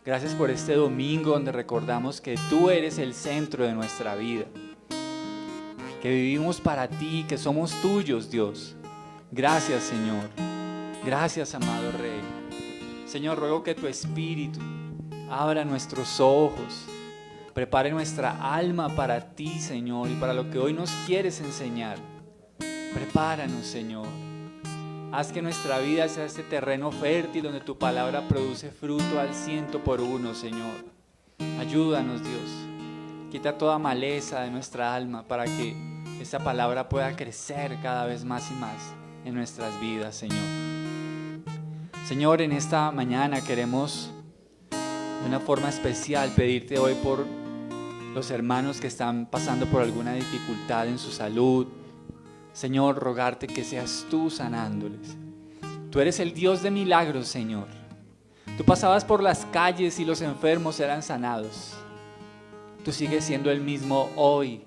Gracias por este domingo donde recordamos que tú eres el centro de nuestra vida, que vivimos para ti, que somos tuyos, Dios. Gracias, Señor. Gracias, amado Rey. Señor, ruego que tu Espíritu abra nuestros ojos, prepare nuestra alma para ti, Señor, y para lo que hoy nos quieres enseñar. Prepáranos, Señor. Haz que nuestra vida sea este terreno fértil donde tu palabra produce fruto al 100%, Señor. Ayúdanos, Dios. Quita toda maleza de nuestra alma para que esta palabra pueda crecer cada vez más y más en nuestras vidas, Señor. Señor, en esta mañana queremos de una forma especial pedirte hoy por los hermanos que están pasando por alguna dificultad en su salud. Señor, rogarte que seas tú sanándoles. Tú eres el Dios de milagros, Señor. Tú pasabas por las calles y los enfermos eran sanados. Tú sigues siendo el mismo hoy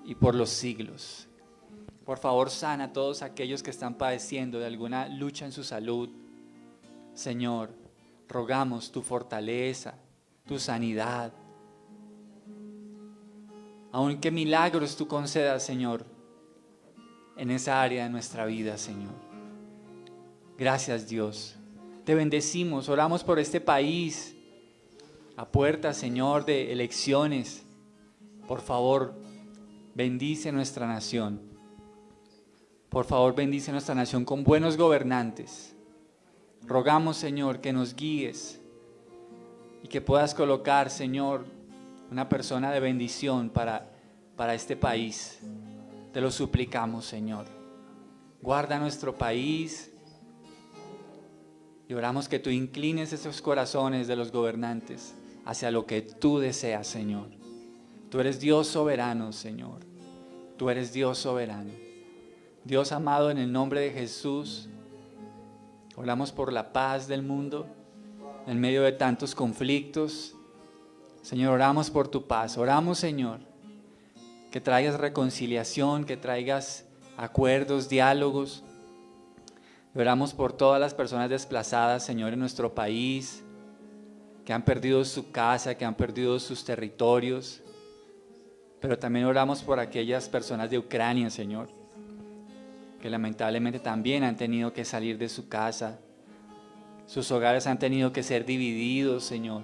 y por los siglos. Por favor, sana a todos aquellos que están padeciendo de alguna lucha en su salud. Señor, rogamos tu fortaleza, tu sanidad. Aunque milagros tú concedas, Señor, en esa área de nuestra vida, Señor. Gracias, Dios. Te bendecimos, oramos por este país, a puertas, Señor, de elecciones. Por favor, bendice nuestra nación. Por favor, bendice nuestra nación con buenos gobernantes. Rogamos, Señor, que nos guíes y que puedas colocar, Señor, una persona de bendición para este país. Te lo suplicamos, Señor. Guarda nuestro país y oramos que tú inclines esos corazones de los gobernantes hacia lo que tú deseas, Señor. Tú eres Dios soberano, Señor. Tú eres Dios soberano. Dios amado, en el nombre de Jesús, oramos por la paz del mundo en medio de tantos conflictos. Señor, oramos por tu paz. Oramos, Señor, que traigas reconciliación, que traigas acuerdos, diálogos. Oramos por todas las personas desplazadas, Señor, en nuestro país, que han perdido su casa, que han perdido sus territorios. Pero también oramos por aquellas personas de Ucrania, Señor, que lamentablemente también han tenido que salir de su casa. Sus hogares han tenido que ser divididos, Señor.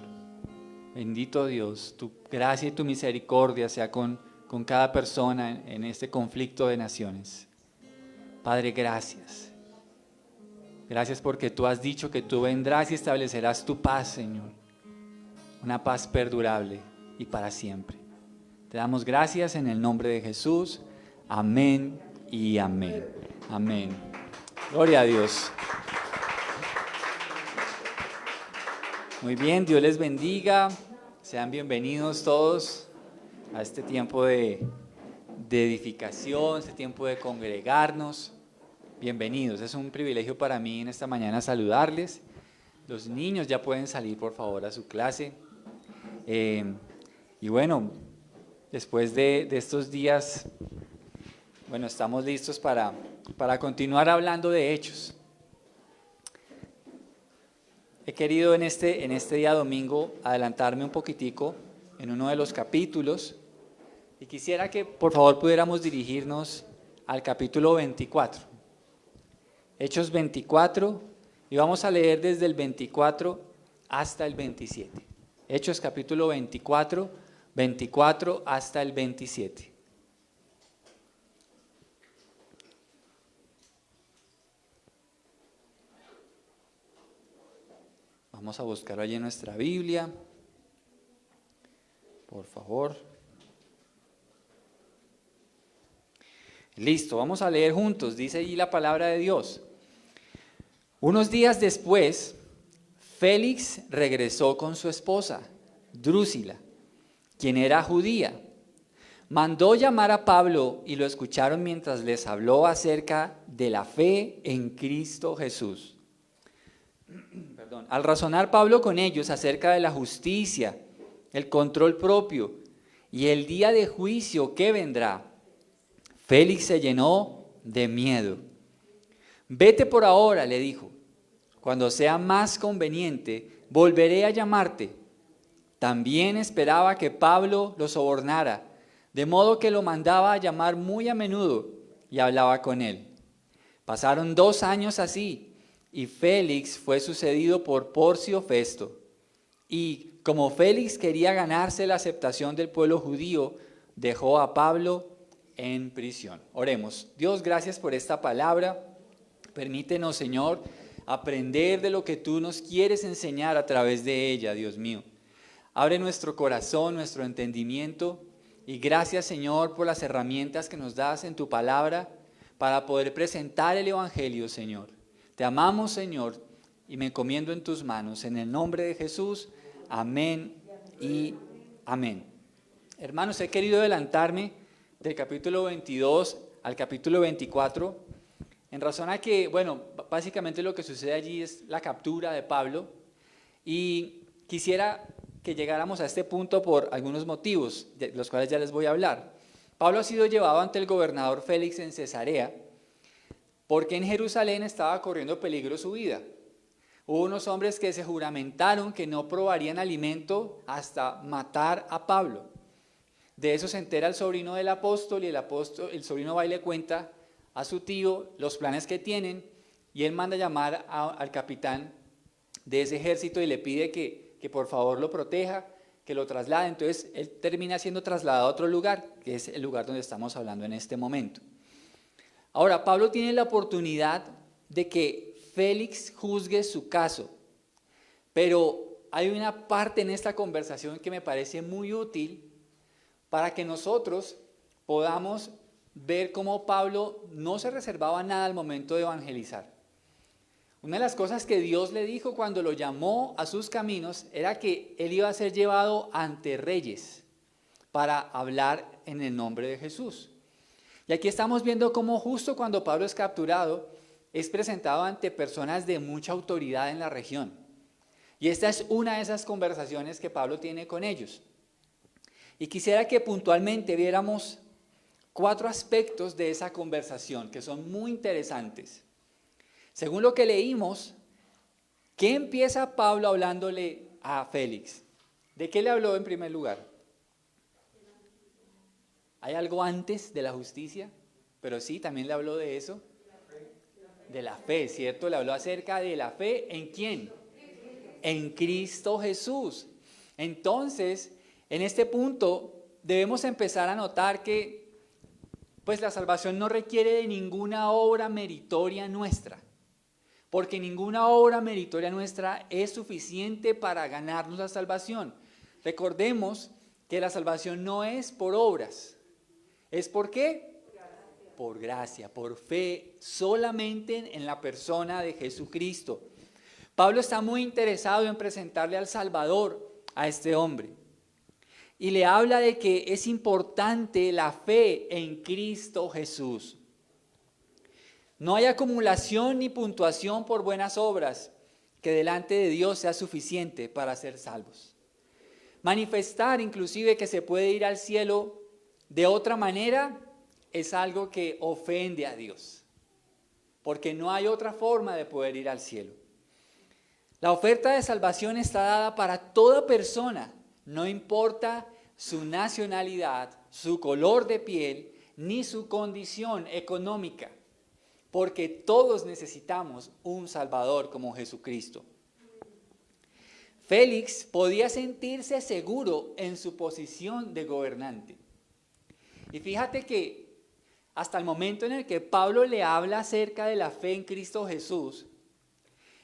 Bendito Dios, tu gracia y tu misericordia sea con cada persona en este conflicto de naciones. Padre, gracias. Gracias porque tú has dicho que tú vendrás y establecerás tu paz, Señor. Una paz perdurable y para siempre. Te damos gracias en el nombre de Jesús. Amén y amén. Amén. Gloria a Dios. Muy bien, Dios les bendiga. Sean bienvenidos todos a este tiempo de edificación, este tiempo de congregarnos. Bienvenidos, es un privilegio para mí en esta mañana saludarles. Los niños ya pueden salir, por favor, a su clase. Y bueno, después de estos días, bueno, estamos listos para continuar hablando de hechos. He querido en este día domingo adelantarme un poquitico en uno de los capítulos y quisiera que por favor pudiéramos dirigirnos al capítulo 24. Hechos 24 y vamos a leer desde el 24 hasta el 27. Hechos capítulo 24 hasta el 27. Vamos a buscarlo allí en nuestra Biblia, por favor. Listo, vamos a leer juntos, dice allí la palabra de Dios. Unos días después, Félix regresó con su esposa, Drusila, quien era judía. Mandó llamar a Pablo y lo escucharon mientras les habló acerca de la fe en Cristo Jesús. Al razonar Pablo con ellos acerca de la justicia, el control propio y el día de juicio que vendrá, Félix se llenó de miedo. Vete por ahora, le dijo. Cuando sea más conveniente, volveré a llamarte. También esperaba que Pablo lo sobornara, de modo que lo mandaba a llamar muy a menudo y hablaba con él. Pasaron 2 años así, y Félix fue sucedido por Porcio Festo. Y como Félix quería ganarse la aceptación del pueblo judío, dejó a Pablo en prisión. Oremos. Dios, gracias por esta palabra. Permítenos, Señor, aprender de lo que tú nos quieres enseñar a través de ella, Dios mío. Abre nuestro corazón, nuestro entendimiento, y gracias, Señor, por las herramientas que nos das en tu palabra para poder presentar el Evangelio, Señor. Te amamos, Señor, y me encomiendo en tus manos. En el nombre de Jesús, amén y amén. Hermanos, he querido adelantarme del capítulo 22 al capítulo 24, en razón a que, bueno, básicamente lo que sucede allí es la captura de Pablo, y quisiera que llegáramos a este punto por algunos motivos, de los cuales ya les voy a hablar. Pablo ha sido llevado ante el gobernador Félix en Cesarea, porque en Jerusalén estaba corriendo peligro su vida. Hubo unos hombres que se juramentaron que no probarían alimento hasta matar a Pablo. De eso se entera el sobrino del apóstol, y el sobrino va y le cuenta a su tío los planes que tienen, y él manda llamar al capitán de ese ejército y le pide que por favor lo proteja, que lo traslade. Entonces él termina siendo trasladado a otro lugar, que es el lugar donde estamos hablando en este momento. Ahora, Pablo tiene la oportunidad de que Félix juzgue su caso, pero hay una parte en esta conversación que me parece muy útil para que nosotros podamos ver cómo Pablo no se reservaba nada al momento de evangelizar. Una de las cosas que Dios le dijo cuando lo llamó a sus caminos era que él iba a ser llevado ante reyes para hablar en el nombre de Jesús. Y aquí estamos viendo cómo justo cuando Pablo es capturado, es presentado ante personas de mucha autoridad en la región. Y esta es una de esas conversaciones que Pablo tiene con ellos. Y quisiera que puntualmente viéramos 4 aspectos de esa conversación que son muy interesantes. Según lo que leímos, ¿qué empieza Pablo hablándole a Félix? ¿De qué le habló en primer lugar? ¿Hay algo antes de la justicia? Pero sí, también le habló de eso. De la fe, ¿cierto? Le habló acerca de la fe, ¿en quién? En Cristo Jesús. Entonces, en este punto debemos empezar a notar que pues la salvación no requiere de ninguna obra meritoria nuestra, porque ninguna obra meritoria nuestra es suficiente para ganarnos la salvación. Recordemos que la salvación no es por obras. ¿Es por qué? Por gracia, por fe, solamente en la persona de Jesucristo. Pablo está muy interesado en presentarle al Salvador a este hombre. Y le habla de que es importante la fe en Cristo Jesús. No hay acumulación ni puntuación por buenas obras que delante de Dios sea suficiente para ser salvos. Manifestar inclusive que se puede ir al cielo de otra manera es algo que ofende a Dios, porque no hay otra forma de poder ir al cielo. La oferta de salvación está dada para toda persona, no importa su nacionalidad, su color de piel, ni su condición económica, porque todos necesitamos un Salvador como Jesucristo. Félix podía sentirse seguro en su posición de gobernante. Y fíjate que hasta el momento en el que Pablo le habla acerca de la fe en Cristo Jesús,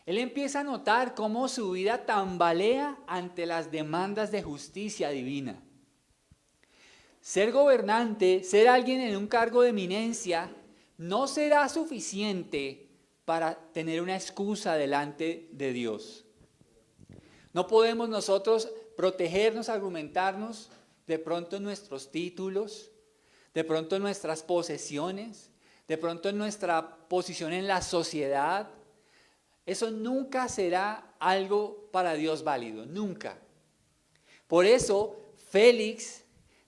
él empieza a notar cómo su vida tambalea ante las demandas de justicia divina. Ser gobernante, ser alguien en un cargo de eminencia, no será suficiente para tener una excusa delante de Dios. No podemos nosotros protegernos, argumentarnos de pronto en nuestros títulos, de pronto en nuestras posesiones, de pronto en nuestra posición en la sociedad. Eso nunca será algo para Dios válido, nunca. Por eso Félix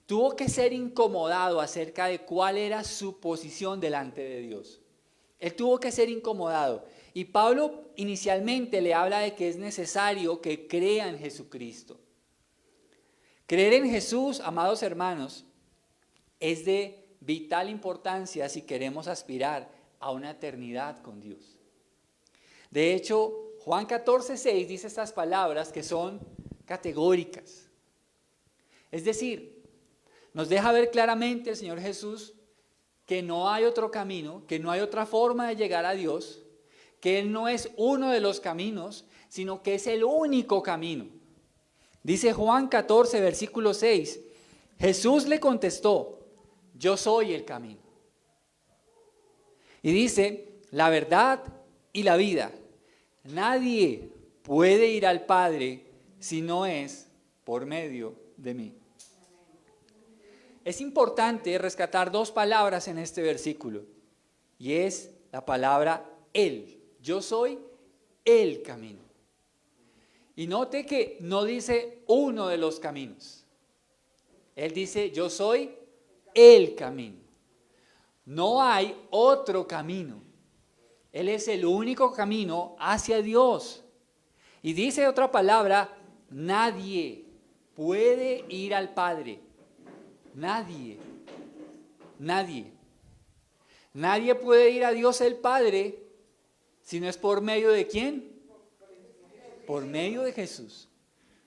tuvo que ser incomodado acerca de cuál era su posición delante de Dios. Él tuvo que ser incomodado. Y Pablo inicialmente le habla de que es necesario que crea en Jesucristo. Creer en Jesús, amados hermanos, es de vital importancia si queremos aspirar a una eternidad con Dios. De hecho, Juan 14:6 dice estas palabras que son categóricas. Es decir, nos deja ver claramente el Señor Jesús que no hay otro camino, que no hay otra forma de llegar a Dios, que Él no es uno de los caminos, sino que es el único camino. Dice Juan 14, versículo 6, Jesús le contestó, yo soy el camino. Y dice, la verdad y la vida. Nadie puede ir al Padre si no es por medio de mí. Es importante rescatar dos palabras en este versículo, y es la palabra Él. Yo soy el camino. Y note que no dice uno de los caminos. Él dice, yo soy el camino. No hay otro camino. Él es el único camino hacia Dios. Y dice otra palabra, nadie puede ir al Padre. Nadie. Nadie. Nadie puede ir a Dios el Padre si no es por medio de ¿quién? Por medio de Jesús.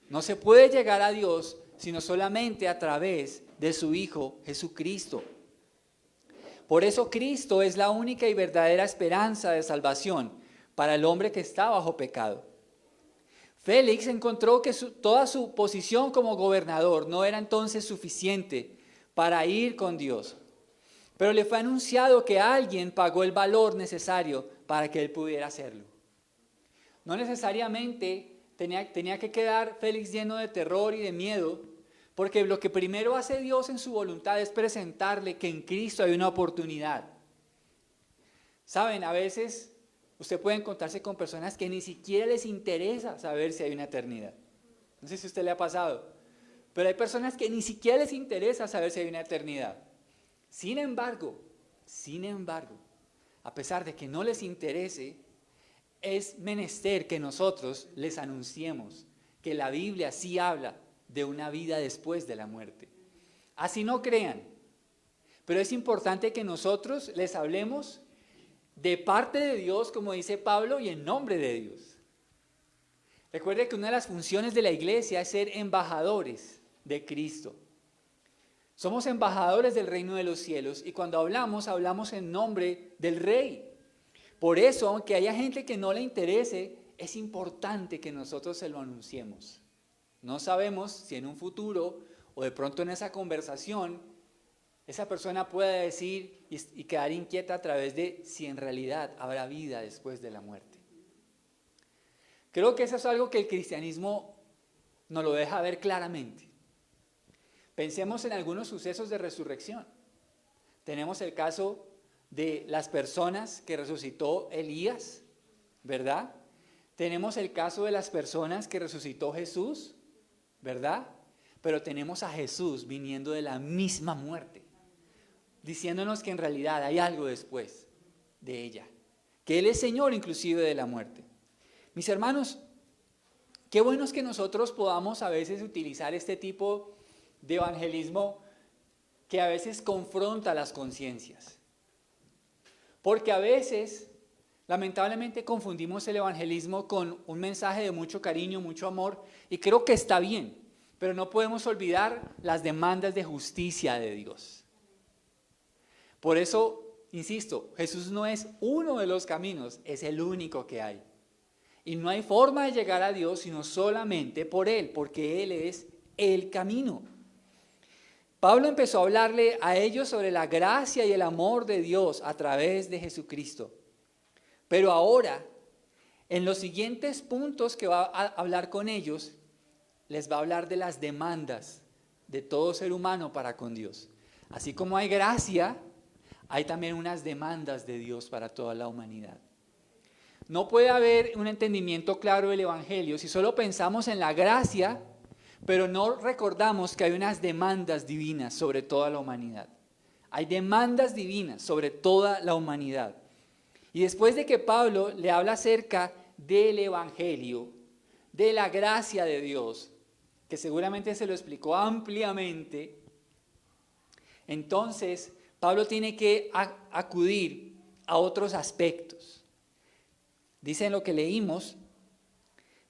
No se puede llegar a Dios sino solamente a través de su Hijo Jesucristo. Por eso Cristo es la única y verdadera esperanza de salvación para el hombre que está bajo pecado. Félix encontró que toda su posición como gobernador no era entonces suficiente para ir con Dios. Pero le fue anunciado que alguien pagó el valor necesario para que él pudiera hacerlo. No necesariamente tenía que quedar Félix lleno de terror y de miedo, porque lo que primero hace Dios en su voluntad es presentarle que en Cristo hay una oportunidad. Saben, a veces usted puede encontrarse con personas que ni siquiera les interesa saber si hay una eternidad. No sé si a usted le ha pasado, pero hay personas que ni siquiera les interesa saber si hay una eternidad. Sin embargo, a pesar de que no les interese, es menester que nosotros les anunciemos que la Biblia sí habla de una vida después de la muerte. Así no crean, pero es importante que nosotros les hablemos de parte de Dios, como dice Pablo, y en nombre de Dios. Recuerde que una de las funciones de la iglesia es ser embajadores de Cristo. Somos embajadores del reino de los cielos y cuando hablamos en nombre del Rey. Por eso, aunque haya gente que no le interese, es importante que nosotros se lo anunciemos. No sabemos si en un futuro o de pronto en esa conversación esa persona pueda decir y quedar inquieta a través de si en realidad habrá vida después de la muerte. Creo que eso es algo que el cristianismo nos lo deja ver claramente. Pensemos en algunos sucesos de resurrección. Tenemos el caso de las personas que resucitó Elías, ¿verdad? Tenemos el caso de las personas que resucitó Jesús, ¿verdad? Pero tenemos a Jesús viniendo de la misma muerte, diciéndonos que en realidad hay algo después de ella, que Él es Señor inclusive de la muerte. Mis hermanos, qué bueno es que nosotros podamos a veces utilizar este tipo de evangelismo que a veces confronta las conciencias. Porque a veces, lamentablemente, confundimos el evangelismo con un mensaje de mucho cariño, mucho amor, y creo que está bien, pero no podemos olvidar las demandas de justicia de Dios. Por eso, insisto, Jesús no es uno de los caminos, es el único que hay. Y no hay forma de llegar a Dios sino solamente por Él, porque Él es el camino. Pablo empezó a hablarle a ellos sobre la gracia y el amor de Dios a través de Jesucristo. Pero ahora, en los siguientes puntos que va a hablar con ellos, les va a hablar de las demandas de todo ser humano para con Dios. Así como hay gracia, hay también unas demandas de Dios para toda la humanidad. No puede haber un entendimiento claro del Evangelio si solo pensamos en la gracia, pero no recordamos que hay unas demandas divinas sobre toda la humanidad. Hay demandas divinas sobre toda la humanidad. Y después de que Pablo le habla acerca del Evangelio, de la gracia de Dios, que seguramente se lo explicó ampliamente, entonces Pablo tiene que acudir a otros aspectos. Dice en lo que leímos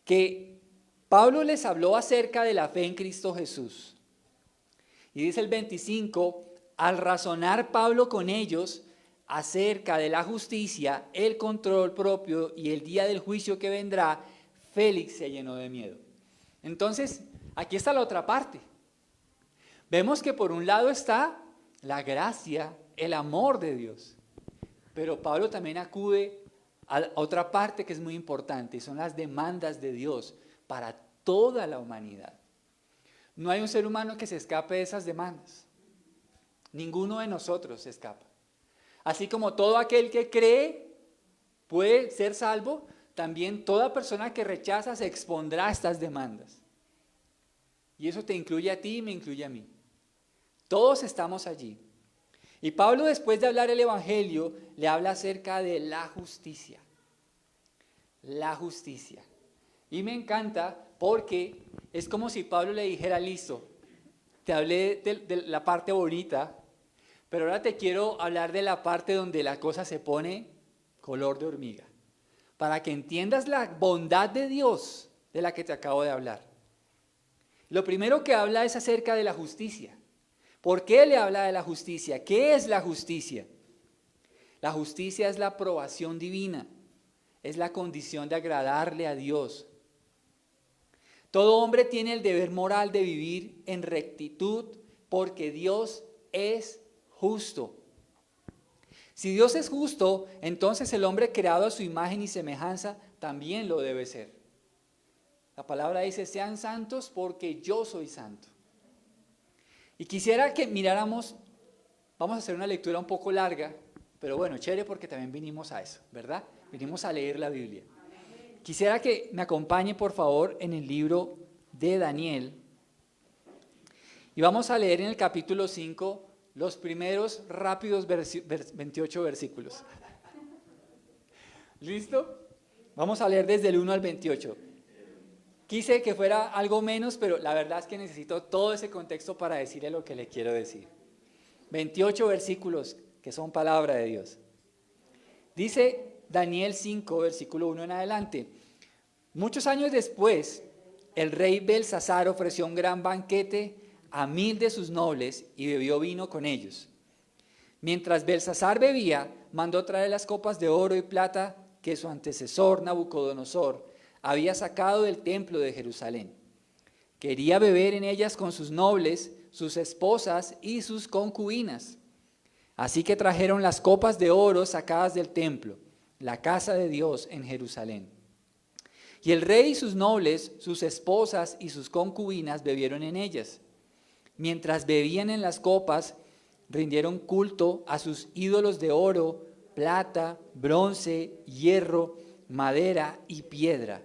que Pablo les habló acerca de la fe en Cristo Jesús. Y dice el 25, al razonar Pablo con ellos acerca de la justicia, el control propio y el día del juicio que vendrá, Félix se llenó de miedo. Entonces, aquí está la otra parte. Vemos que por un lado está la gracia, el amor de Dios. Pero Pablo también acude a otra parte que es muy importante, y son las demandas de Dios para toda la humanidad. No hay un ser humano que se escape de esas demandas. Ninguno de nosotros se escapa. Así como todo aquel que cree puede ser salvo, también toda persona que rechaza se expondrá a estas demandas. Y eso te incluye a ti y me incluye a mí. Todos estamos allí. Y Pablo, después de hablar el Evangelio, le habla acerca de la justicia. La justicia. Y me encanta porque es como si Pablo le dijera, listo, te hablé de la parte bonita, pero ahora te quiero hablar de la parte donde la cosa se pone color de hormiga, para que entiendas la bondad de Dios de la que te acabo de hablar. Lo primero que habla es acerca de la justicia. ¿Por qué le habla de la justicia? ¿Qué es la justicia? La justicia es la aprobación divina, es la condición de agradarle a Dios. Todo hombre tiene el deber moral de vivir en rectitud porque Dios es justo. Si Dios es justo, entonces el hombre creado a su imagen y semejanza también lo debe ser. La palabra dice, sean santos porque yo soy santo. Y quisiera que miráramos, vamos a hacer una lectura un poco larga, pero bueno, chévere porque también vinimos a eso, ¿verdad? Vinimos a leer la Biblia. Quisiera que me acompañe por favor en el libro de Daniel. Y vamos a leer en el capítulo 5 los primeros rápidos 28 versículos. ¿Listo? Vamos a leer desde el 1 al 28. Quise que fuera algo menos, pero la verdad es que necesito todo ese contexto para decirle lo que le quiero decir. 28 versículos que son palabra de Dios. Dice Daniel 5, versículo 1 en adelante. Muchos años después, el rey Belsasar ofreció un gran banquete a 1000 de sus nobles y bebió vino con ellos. Mientras Belsasar bebía, mandó traer las copas de oro y plata que su antecesor Nabucodonosor había sacado del templo de Jerusalén. Quería beber en ellas con sus nobles, sus esposas y sus concubinas. Así que trajeron las copas de oro sacadas del templo, la casa de Dios en Jerusalén. Y el rey y sus nobles, sus esposas y sus concubinas bebieron en ellas. Mientras bebían en las copas, rindieron culto a sus ídolos de oro, plata, bronce, hierro, madera y piedra.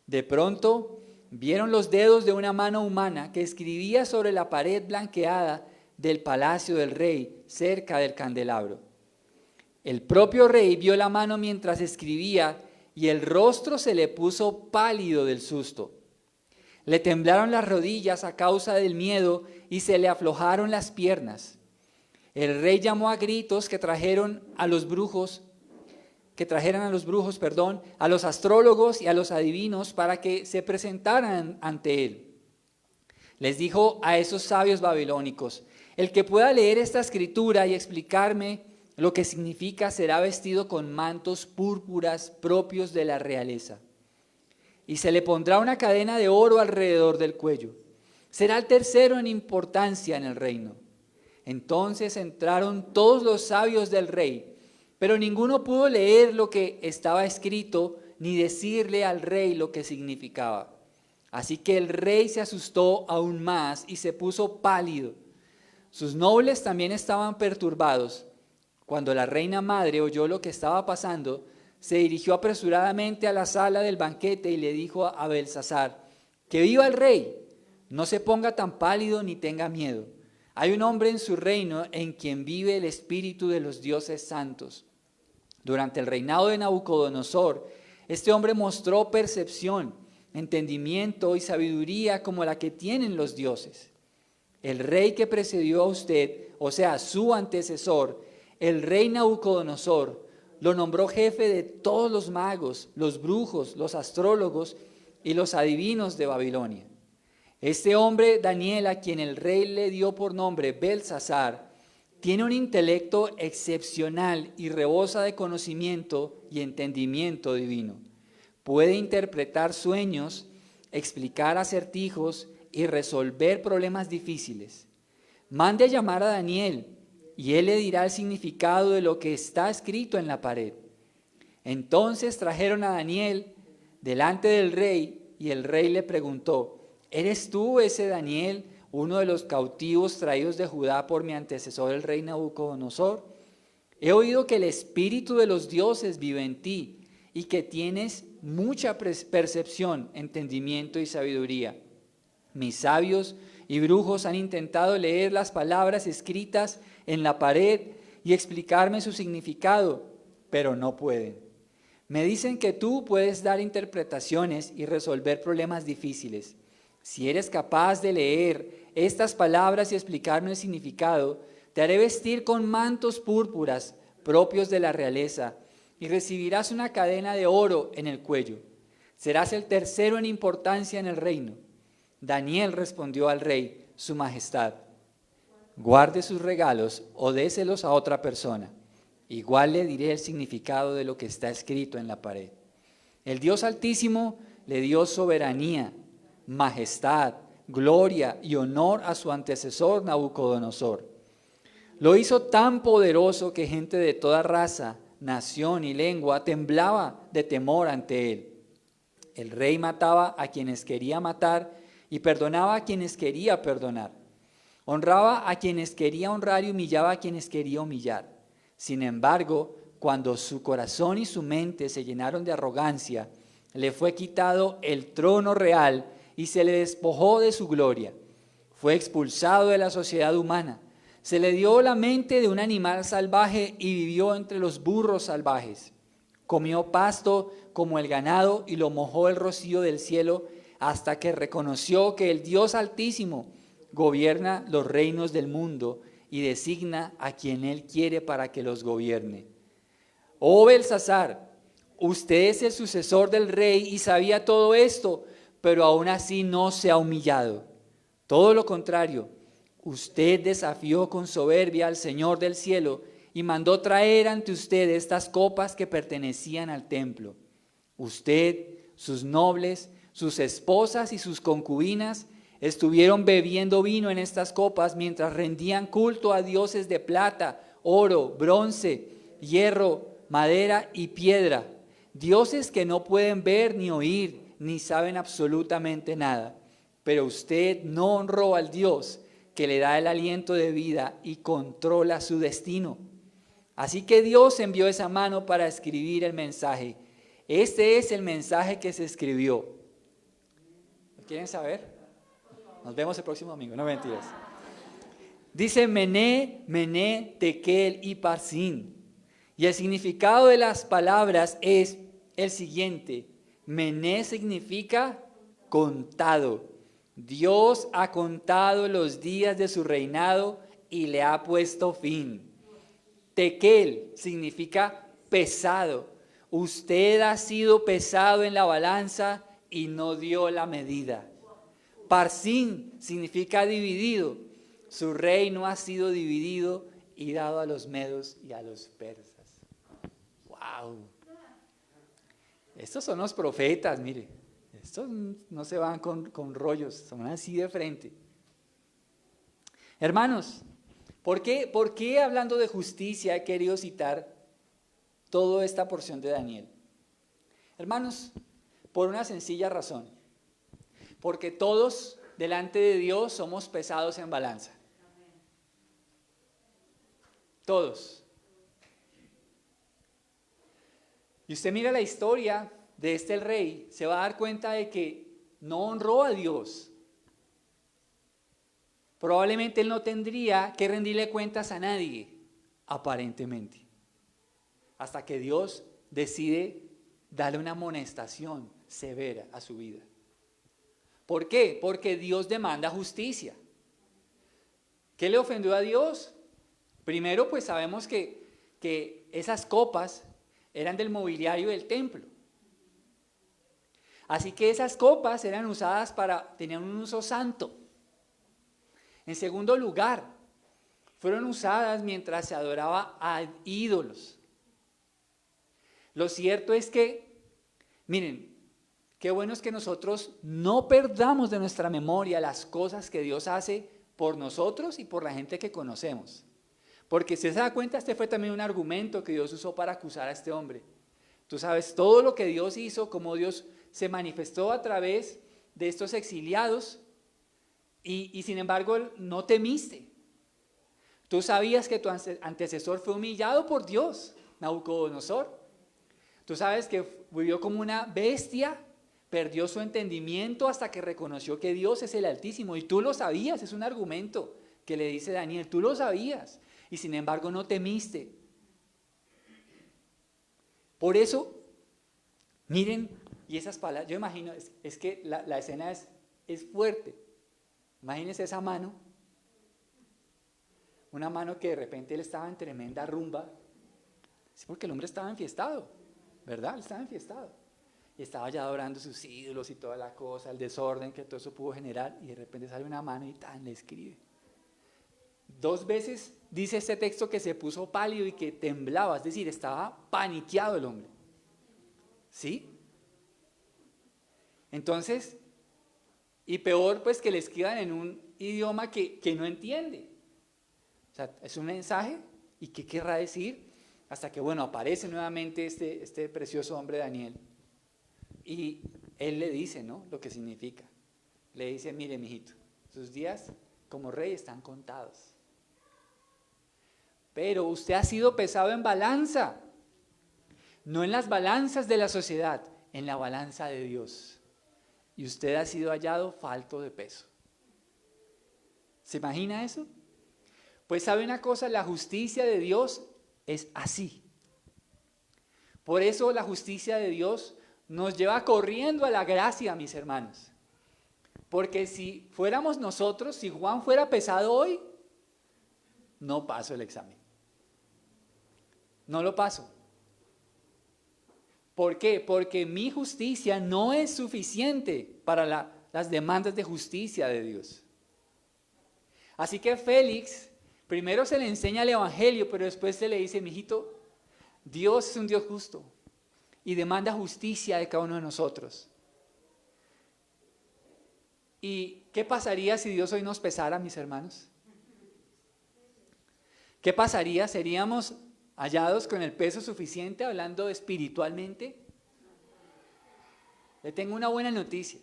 De pronto vieron los dedos de una mano humana que escribía sobre la pared blanqueada del palacio del rey, cerca del candelabro. El propio rey vio la mano mientras escribía y el rostro se le puso pálido del susto. Le temblaron las rodillas a causa del miedo y se le aflojaron las piernas. El rey llamó a gritos que trajeran a los brujos, a los astrólogos y a los adivinos para que se presentaran ante él. Les dijo a esos sabios babilónicos, el que pueda leer esta escritura y explicarme lo que significa será vestido con mantos púrpuras propios de la realeza. Y se le pondrá una cadena de oro alrededor del cuello. Será el tercero en importancia en el reino. Entonces entraron todos los sabios del rey, pero ninguno pudo leer lo que estaba escrito ni decirle al rey lo que significaba. Así que el rey se asustó aún más y se puso pálido. Sus nobles también estaban perturbados. Cuando la reina madre oyó lo que estaba pasando, se dirigió apresuradamente a la sala del banquete y le dijo a Belsasar, ¡que viva el rey! No se ponga tan pálido ni tenga miedo. Hay un hombre en su reino en quien vive el espíritu de los dioses santos. Durante el reinado de Nabucodonosor, este hombre mostró percepción, entendimiento y sabiduría como la que tienen los dioses. El rey que precedió a usted, o sea, su antecesor, el rey Nabucodonosor, lo nombró jefe de todos los magos, los brujos, los astrólogos y los adivinos de Babilonia. Este hombre, Daniel, a quien el rey le dio por nombre Belsasar, tiene un intelecto excepcional y rebosa de conocimiento y entendimiento divino. Puede interpretar sueños, explicar acertijos y resolver problemas difíciles. Mande a llamar a Daniel y él le dirá el significado de lo que está escrito en la pared. Entonces trajeron a Daniel delante del rey y el rey le preguntó: ¿Eres tú ese Daniel, uno de los cautivos traídos de Judá por mi antecesor el rey Nabucodonosor? He oído que el espíritu de los dioses vive en ti y que tienes mucha percepción, entendimiento y sabiduría. Mis sabios y brujos han intentado leer las palabras escritas en la pared y explicarme su significado, pero no pueden. Me dicen que tú puedes dar interpretaciones y resolver problemas difíciles. Si eres capaz de leer estas palabras y explicarme el significado, te haré vestir con mantos púrpuras propios de la realeza y recibirás una cadena de oro en el cuello. Serás el tercero en importancia en el reino. Daniel respondió al rey: Su Majestad, guarde sus regalos o déselos a otra persona. Igual le diré el significado de lo que está escrito en la pared. El Dios Altísimo le dio soberanía, majestad, gloria y honor a su antecesor Nabucodonosor. Lo hizo tan poderoso que gente de toda raza, nación y lengua temblaba de temor ante él. El rey mataba a quienes quería matar y perdonaba a quienes quería perdonar. Honraba a quienes quería honrar y humillaba a quienes quería humillar. Sin embargo, cuando su corazón y su mente se llenaron de arrogancia, le fue quitado el trono real y se le despojó de su gloria. Fue expulsado de la sociedad humana. Se le dio la mente de un animal salvaje y vivió entre los burros salvajes. Comió pasto como el ganado y lo mojó el rocío del cielo hasta que reconoció que el Dios Altísimo gobierna los reinos del mundo y designa a quien Él quiere para que los gobierne. Oh Belsasar, usted es el sucesor del rey y sabía todo esto, pero aún así no se ha humillado. Todo lo contrario, usted desafió con soberbia al Señor del cielo y mandó traer ante usted estas copas que pertenecían al templo. Usted, sus nobles, sus esposas y sus concubinas estuvieron bebiendo vino en estas copas mientras rendían culto a dioses de plata, oro, bronce, hierro, madera y piedra, dioses que no pueden ver ni oír ni saben absolutamente nada. Pero usted no honró al Dios que le da el aliento de vida y controla su destino. Así que Dios envió esa mano para escribir el mensaje. Este es el mensaje que se escribió. ¿Lo quieren saber? Nos vemos el próximo domingo, no mentiras. Dice Mené, Mené, Tekel y Parsin. Y el significado de las palabras es el siguiente. Mené significa contado. Dios ha contado los días de su reinado y le ha puesto fin. Tekel significa pesado. Usted ha sido pesado en la balanza y no dio la medida. Parsin significa dividido. Su reino ha sido dividido y dado a los medos y a los persas. ¡Wow! Estos son los profetas, mire. Estos no se van con rollos, son así de frente. Hermanos, ¿por qué hablando de justicia he querido citar toda esta porción de Daniel? Hermanos, por una sencilla razón. Porque todos delante de Dios somos pesados en balanza. Todos. Y usted mira la historia de el rey, se va a dar cuenta de que no honró a Dios. Probablemente él no tendría que rendirle cuentas a nadie, aparentemente. hasta que Dios decide darle una amonestación severa a su vida. ¿Por qué? Porque Dios demanda justicia. ¿Qué le ofendió a Dios? Primero, pues sabemos que esas copas eran del mobiliario del templo. Así que esas copas eran usadas tenían un uso santo. En segundo lugar, fueron usadas mientras se adoraba a ídolos. Lo cierto es que, miren, qué bueno es que nosotros no perdamos de nuestra memoria las cosas que Dios hace por nosotros y por la gente que conocemos. Porque si se da cuenta, este fue también un argumento que Dios usó para acusar a este hombre. Tú sabes todo lo que Dios hizo, cómo Dios se manifestó a través de estos exiliados y sin embargo no temiste. Tú sabías que tu antecesor fue humillado por Dios, Nabucodonosor. Tú sabes que vivió como una bestia, perdió su entendimiento hasta que reconoció que Dios es el Altísimo. Y tú lo sabías, es un argumento que le dice Daniel, tú lo sabías y sin embargo no temiste. Por eso, miren, y esas palabras, yo imagino, es que la escena es fuerte. Imagínense esa mano, una mano que de repente él estaba en tremenda rumba, sí, porque el hombre estaba enfiestado, ¿verdad? Él estaba enfiestado. Y estaba ya adorando sus ídolos y toda la cosa, el desorden que todo eso pudo generar, y de repente sale una mano y tan le escribe. 2 veces dice este texto que se puso pálido y que temblaba, es decir, estaba paniqueado el hombre. ¿Sí? Entonces, y peor pues que le escriban en un idioma que no entiende. O sea, es un mensaje, ¿y qué querrá decir? Hasta que, bueno, aparece nuevamente este precioso hombre Daniel. Y él le dice, ¿no? Lo que significa. Le dice, mire, mijito, sus días como rey están contados. Pero usted ha sido pesado en balanza. No en las balanzas de la sociedad, en la balanza de Dios. Y usted ha sido hallado falto de peso. ¿Se imagina eso? Pues sabe una cosa, la justicia de Dios es así. Por eso la justicia de Dios nos lleva corriendo a la gracia, mis hermanos. Porque si fuéramos nosotros, si Juan fuera pesado hoy, no paso el examen. No lo paso. ¿Por qué? Porque mi justicia no es suficiente para las demandas de justicia de Dios. Así que Félix, primero se le enseña el evangelio, pero después se le dice, mijito, Dios es un Dios justo y demanda justicia de cada uno de nosotros. ¿Y qué pasaría si Dios hoy nos pesara, mis hermanos? ¿Qué pasaría? ¿Seríamos hallados con el peso suficiente hablando espiritualmente? Le tengo una buena noticia.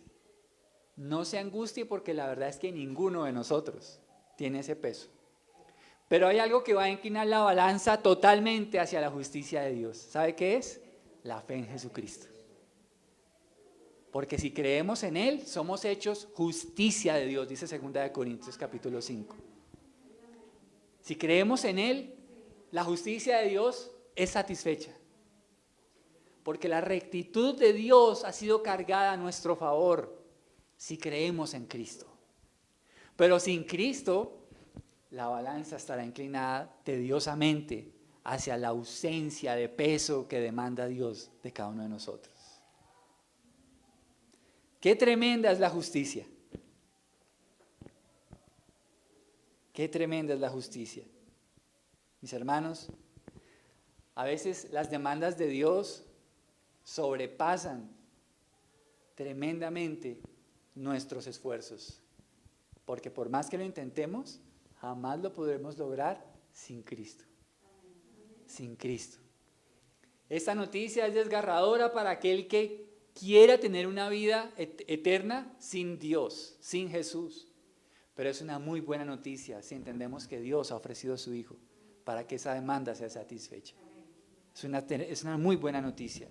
No se angustie porque la verdad es que ninguno de nosotros tiene ese peso. Pero hay algo que va a inclinar la balanza totalmente hacia la justicia de Dios. ¿Sabe qué es? La fe en Jesucristo. Porque si creemos en Él, somos hechos justicia de Dios, dice 2 Corintios capítulo 5. Si creemos en Él, la justicia de Dios es satisfecha. Porque la rectitud de Dios ha sido cargada a nuestro favor si creemos en Cristo. Pero sin Cristo, la balanza estará inclinada tediosamente hacia la ausencia de peso que demanda Dios de cada uno de nosotros. Qué tremenda es la justicia. Qué tremenda es la justicia. Mis hermanos, a veces las demandas de Dios sobrepasan tremendamente nuestros esfuerzos. Porque por más que lo intentemos, jamás lo podremos lograr sin Cristo. Sin Cristo. Esta noticia es desgarradora para aquel que quiera tener una vida eterna sin Dios, sin Jesús. Pero es una muy buena noticia si entendemos que Dios ha ofrecido a su Hijo para que esa demanda sea satisfecha. Es una muy buena noticia.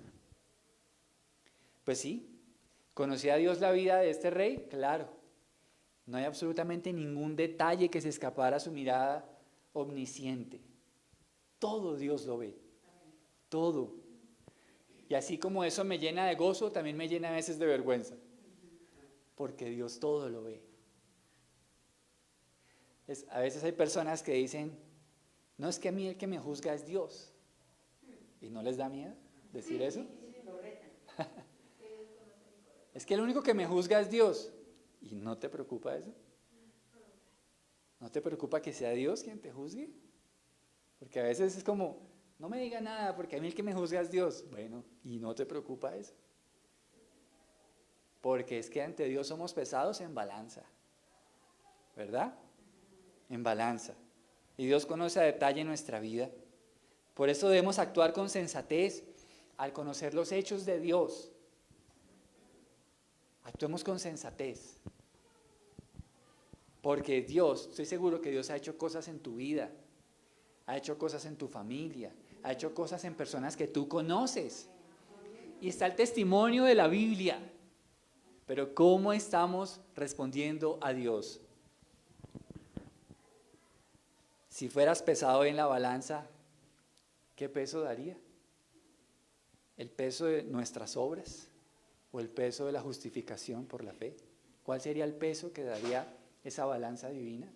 Pues sí, ¿conocía Dios la vida de este rey? Claro. No hay absolutamente ningún detalle que se escapara a su mirada omnisciente. Todo Dios lo ve. todo. Y así como eso me llena de gozo, también me llena a veces de vergüenza, porque Dios todo lo ve. A veces hay personas que dicen, no, es que a mí el que me juzga es Dios. ¿Y no les da miedo decir eso? Es que el único que me juzga es Dios. ¿Y no te preocupa eso? ¿No te preocupa que sea Dios quien te juzgue? Porque a veces es como, no me diga nada porque a mí el que me juzga es Dios. Bueno, ¿y no te preocupa eso? Porque es que ante Dios somos pesados en balanza, ¿verdad? En balanza. Y Dios conoce a detalle nuestra vida. Por eso debemos actuar con sensatez al conocer los hechos de Dios. Actuemos con sensatez. Porque Dios, estoy seguro que Dios ha hecho cosas en tu vida, ha hecho cosas en tu familia, ha hecho cosas en personas que tú conoces. Y está el testimonio de la Biblia. Pero ¿cómo estamos respondiendo a Dios? Si fueras pesado en la balanza, ¿qué peso daría? ¿El peso de nuestras obras o el peso de la justificación por la fe? ¿Cuál sería el peso que daría esa balanza divina?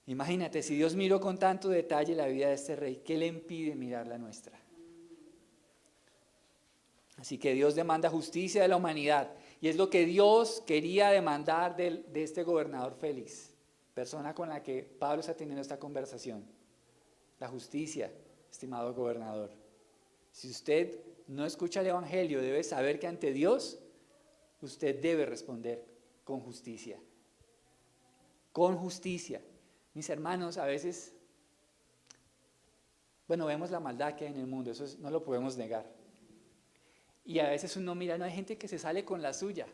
Imagínate, si Dios miró con tanto detalle la vida de este rey, ¿qué le impide mirar la nuestra? Así que Dios demanda justicia de la humanidad. Y es lo que Dios quería demandar de este gobernador Félix, persona con la que Pablo está teniendo esta conversación. La justicia, estimado gobernador. Si usted no escucha el Evangelio, debe saber que ante Dios usted debe responder con justicia. Con justicia. Mis hermanos, a veces, vemos la maldad que hay en el mundo, eso no lo podemos negar. Y a veces uno mira, no hay gente que se sale con la suya.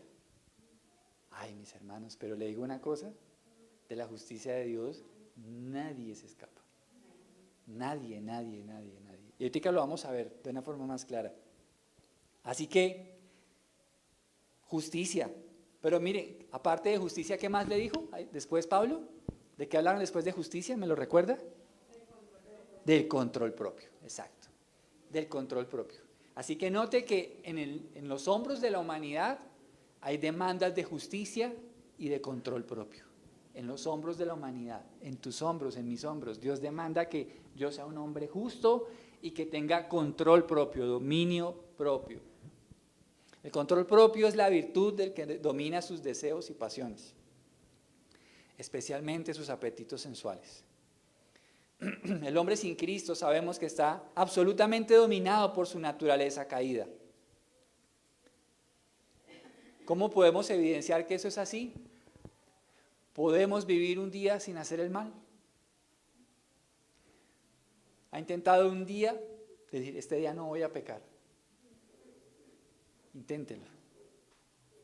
Ay, mis hermanos, pero le digo una cosa, de la justicia de Dios, nadie se escapa. Nadie. Y ahorita lo vamos a ver de una forma más clara. Así que, justicia. Pero mire, aparte de justicia, ¿qué más le dijo después Pablo? ¿De qué hablaron después de justicia? ¿Me lo recuerda? Del control propio, exacto. Del control propio. Así que note que en los hombros de la humanidad hay demandas de justicia y de control propio. En los hombros de la humanidad, en tus hombros, en mis hombros, Dios demanda que yo sea un hombre justo y que tenga control propio, dominio propio. El control propio es la virtud del que domina sus deseos y pasiones, especialmente sus apetitos sensuales. El hombre sin Cristo sabemos que está absolutamente dominado por su naturaleza caída. ¿Cómo podemos evidenciar que eso es así? ¿Podemos vivir un día sin hacer el mal? ¿Ha intentado un día decir, este día no voy a pecar? Inténtelo.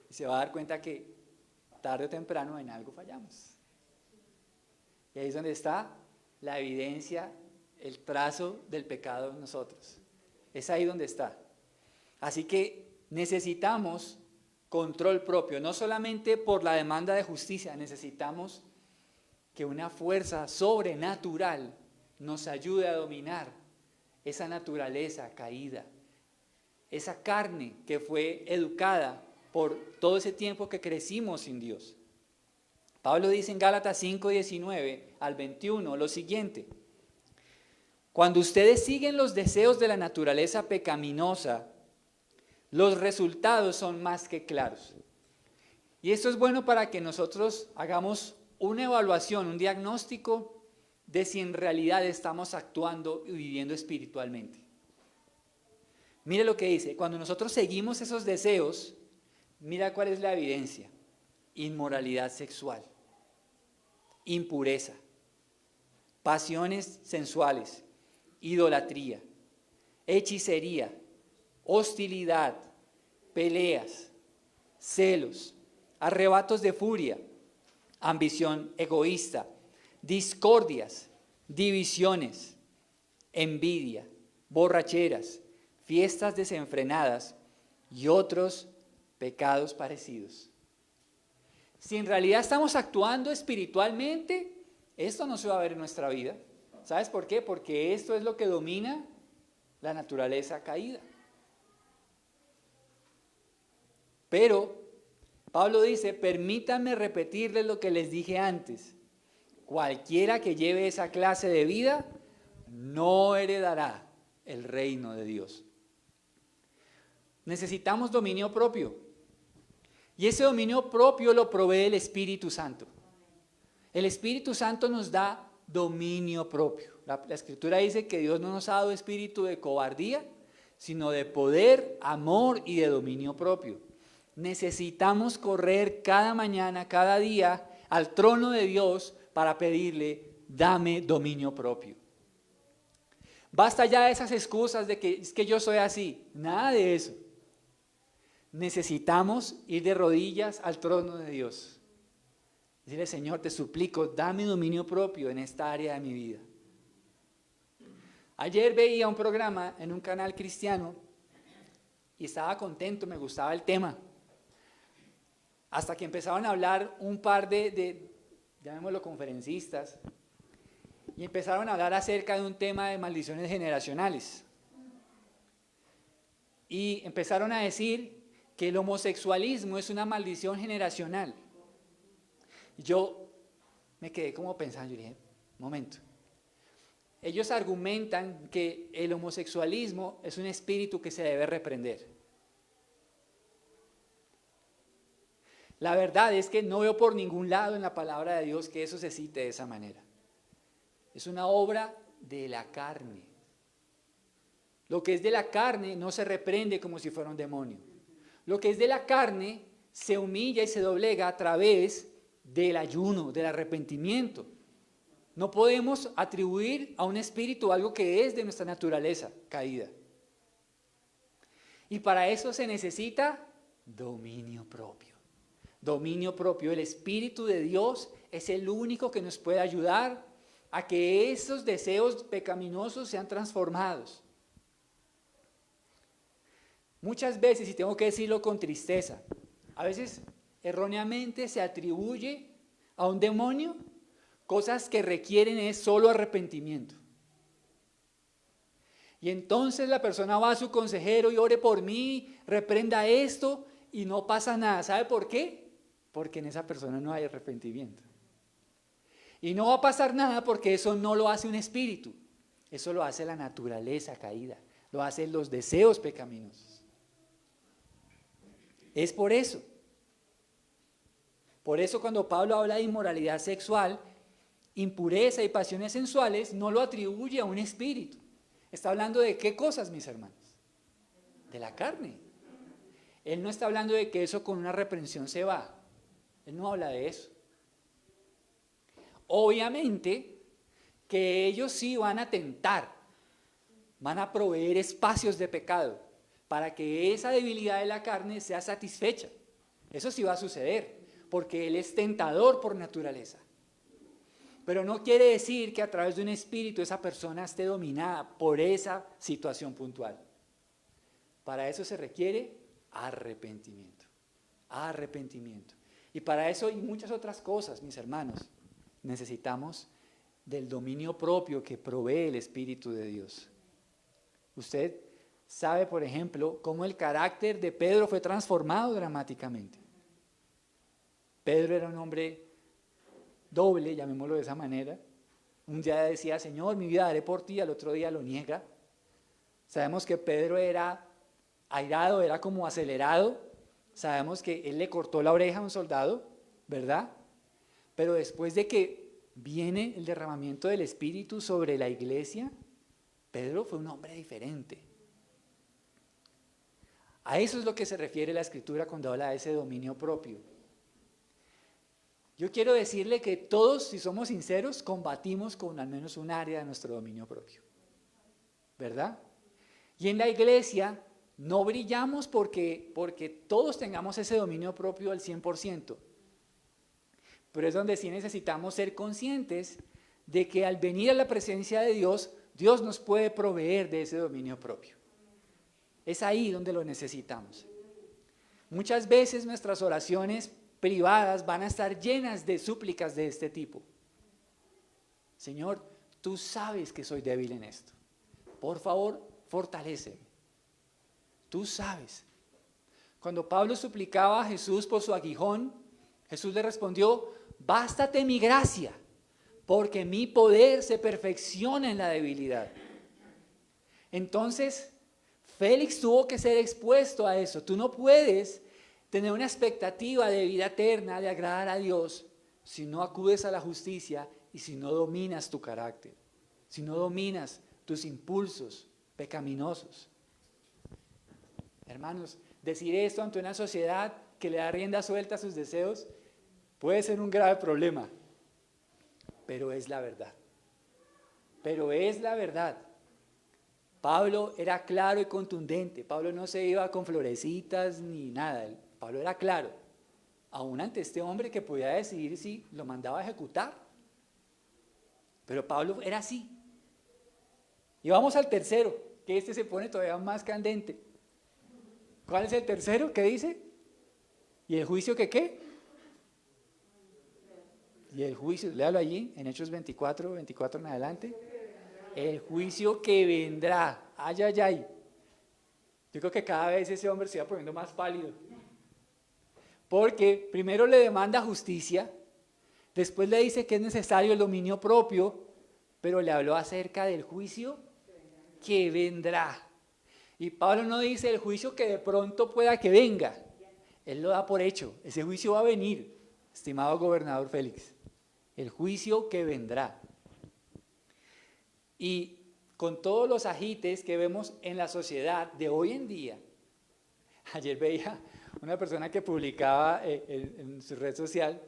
Y se va a dar cuenta que tarde o temprano en algo fallamos. Y ahí es donde está la evidencia, el trazo del pecado en nosotros. Es ahí donde está. Así que necesitamos control propio, no solamente por la demanda de justicia, necesitamos que una fuerza sobrenatural nos ayude a dominar esa naturaleza caída, esa carne que fue educada por todo ese tiempo que crecimos sin Dios. Pablo dice en Gálatas 5, 19 al 21 lo siguiente: cuando ustedes siguen los deseos de la naturaleza pecaminosa, los resultados son más que claros. Y esto es bueno para que nosotros hagamos una evaluación, un diagnóstico de si en realidad estamos actuando y viviendo espiritualmente. Mire lo que dice, cuando nosotros seguimos esos deseos, mira cuál es la evidencia: inmoralidad sexual, impureza, pasiones sensuales, idolatría, hechicería, hostilidad, peleas, celos, arrebatos de furia, ambición egoísta, discordias, divisiones, envidia, borracheras, fiestas desenfrenadas y otros pecados parecidos. Si en realidad estamos actuando espiritualmente, esto no se va a ver en nuestra vida. ¿Sabes por qué? Porque esto es lo que domina la naturaleza caída. Pero Pablo dice, permítanme repetirles lo que les dije antes. Cualquiera que lleve esa clase de vida no heredará el reino de Dios. Necesitamos dominio propio. Y ese dominio propio lo provee el Espíritu Santo. El Espíritu Santo nos da dominio propio. La Escritura dice que Dios no nos ha dado espíritu de cobardía, sino de poder, amor y de dominio propio. Necesitamos correr cada mañana, cada día, al trono de Dios para pedirle, dame dominio propio. Basta ya de esas excusas de que es que yo soy así. Nada de eso. Necesitamos ir de rodillas al trono de Dios. Decirle, Señor, te suplico, dame dominio propio en esta área de mi vida. Ayer veía un programa en un canal cristiano y estaba contento, me gustaba el tema. Hasta que empezaron a hablar un par de llamémoslo conferencistas, y empezaron a hablar acerca de un tema de maldiciones generacionales. Y empezaron a decir que el homosexualismo es una maldición generacional. Y yo me quedé como pensando, y dije, momento. Ellos argumentan que el homosexualismo es un espíritu que se debe reprender. La verdad es que no veo por ningún lado en la palabra de Dios que eso se cite de esa manera. Es una obra de la carne. Lo que es de la carne no se reprende como si fuera un demonio. Lo que es de la carne se humilla y se doblega a través del ayuno, del arrepentimiento. No podemos atribuir a un espíritu algo que es de nuestra naturaleza caída. Y para eso se necesita dominio propio. Dominio propio. El Espíritu de Dios es el único que nos puede ayudar a que esos deseos pecaminosos sean transformados. Muchas veces, y tengo que decirlo con tristeza, a veces erróneamente se atribuye a un demonio cosas que requieren es solo arrepentimiento. Y entonces la persona va a su consejero y ore por mí, reprenda esto y no pasa nada. ¿Sabe por qué? Porque en esa persona no hay arrepentimiento. Y no va a pasar nada porque eso no lo hace un espíritu. Eso lo hace la naturaleza caída. Lo hacen los deseos pecaminosos. Es por eso. Por eso cuando Pablo habla de inmoralidad sexual, impureza y pasiones sensuales, no lo atribuye a un espíritu. Está hablando de qué cosas, mis hermanos. De la carne. Él no está hablando de que eso con una reprensión se va. Él no habla de eso. Obviamente que ellos sí van a tentar, van a proveer espacios de pecado para que esa debilidad de la carne sea satisfecha. Eso sí va a suceder, porque Él es tentador por naturaleza. Pero no quiere decir que a través de un espíritu esa persona esté dominada por esa situación puntual. Para eso se requiere arrepentimiento. Arrepentimiento. Y para eso y muchas otras cosas, mis hermanos, necesitamos del dominio propio que provee el Espíritu de Dios. Usted sabe, por ejemplo, cómo el carácter de Pedro fue transformado dramáticamente. Pedro era un hombre doble, llamémoslo de esa manera. Un día decía, Señor, mi vida daré por ti, al otro día lo niega. Sabemos que Pedro era airado, era como acelerado. Sabemos que él le cortó la oreja a un soldado, ¿verdad? Pero después de que viene el derramamiento del Espíritu sobre la iglesia, Pedro fue un hombre diferente. A eso es lo que se refiere la Escritura cuando habla de ese dominio propio. Yo quiero decirle que todos, si somos sinceros, combatimos con al menos un área de nuestro dominio propio, ¿verdad? Y en la iglesia no brillamos porque todos tengamos ese dominio propio al 100%. Pero es donde sí necesitamos ser conscientes de que al venir a la presencia de Dios, Dios nos puede proveer de ese dominio propio. Es ahí donde lo necesitamos. Muchas veces nuestras oraciones privadas van a estar llenas de súplicas de este tipo. Señor, tú sabes que soy débil en esto. Por favor, fortaléceme. Tú sabes. Cuando Pablo suplicaba a Jesús por su aguijón, Jesús le respondió, bástate mi gracia, porque mi poder se perfecciona en la debilidad. Entonces, Félix tuvo que ser expuesto a eso. Tú no puedes tener una expectativa de vida eterna, de agradar a Dios, si no acudes a la justicia y si no dominas tu carácter, si no dominas tus impulsos pecaminosos. Hermanos, decir esto ante una sociedad que le da rienda suelta a sus deseos puede ser un grave problema, pero es la verdad. Pero es la verdad. Pablo era claro y contundente. Pablo no se iba con florecitas ni nada. Pablo era claro, aún ante este hombre que podía decidir si lo mandaba a ejecutar. Pero Pablo era así. Y vamos al tercero, que este se pone todavía más candente. ¿Cuál es el tercero? ¿Qué dice? ¿Y el juicio que qué? Y el juicio, léalo allí, en Hechos 24 en adelante. El juicio que vendrá. Ay, ay, ay. Yo creo que cada vez ese hombre se iba poniendo más pálido. Porque primero le demanda justicia, después le dice que es necesario el dominio propio, pero le habló acerca del juicio que vendrá. Y Pablo no dice el juicio que de pronto pueda que venga. Él lo da por hecho. Ese juicio va a venir, estimado gobernador Félix. El juicio que vendrá. Y con todos los agites que vemos en la sociedad de hoy en día, ayer veía una persona que publicaba en su red social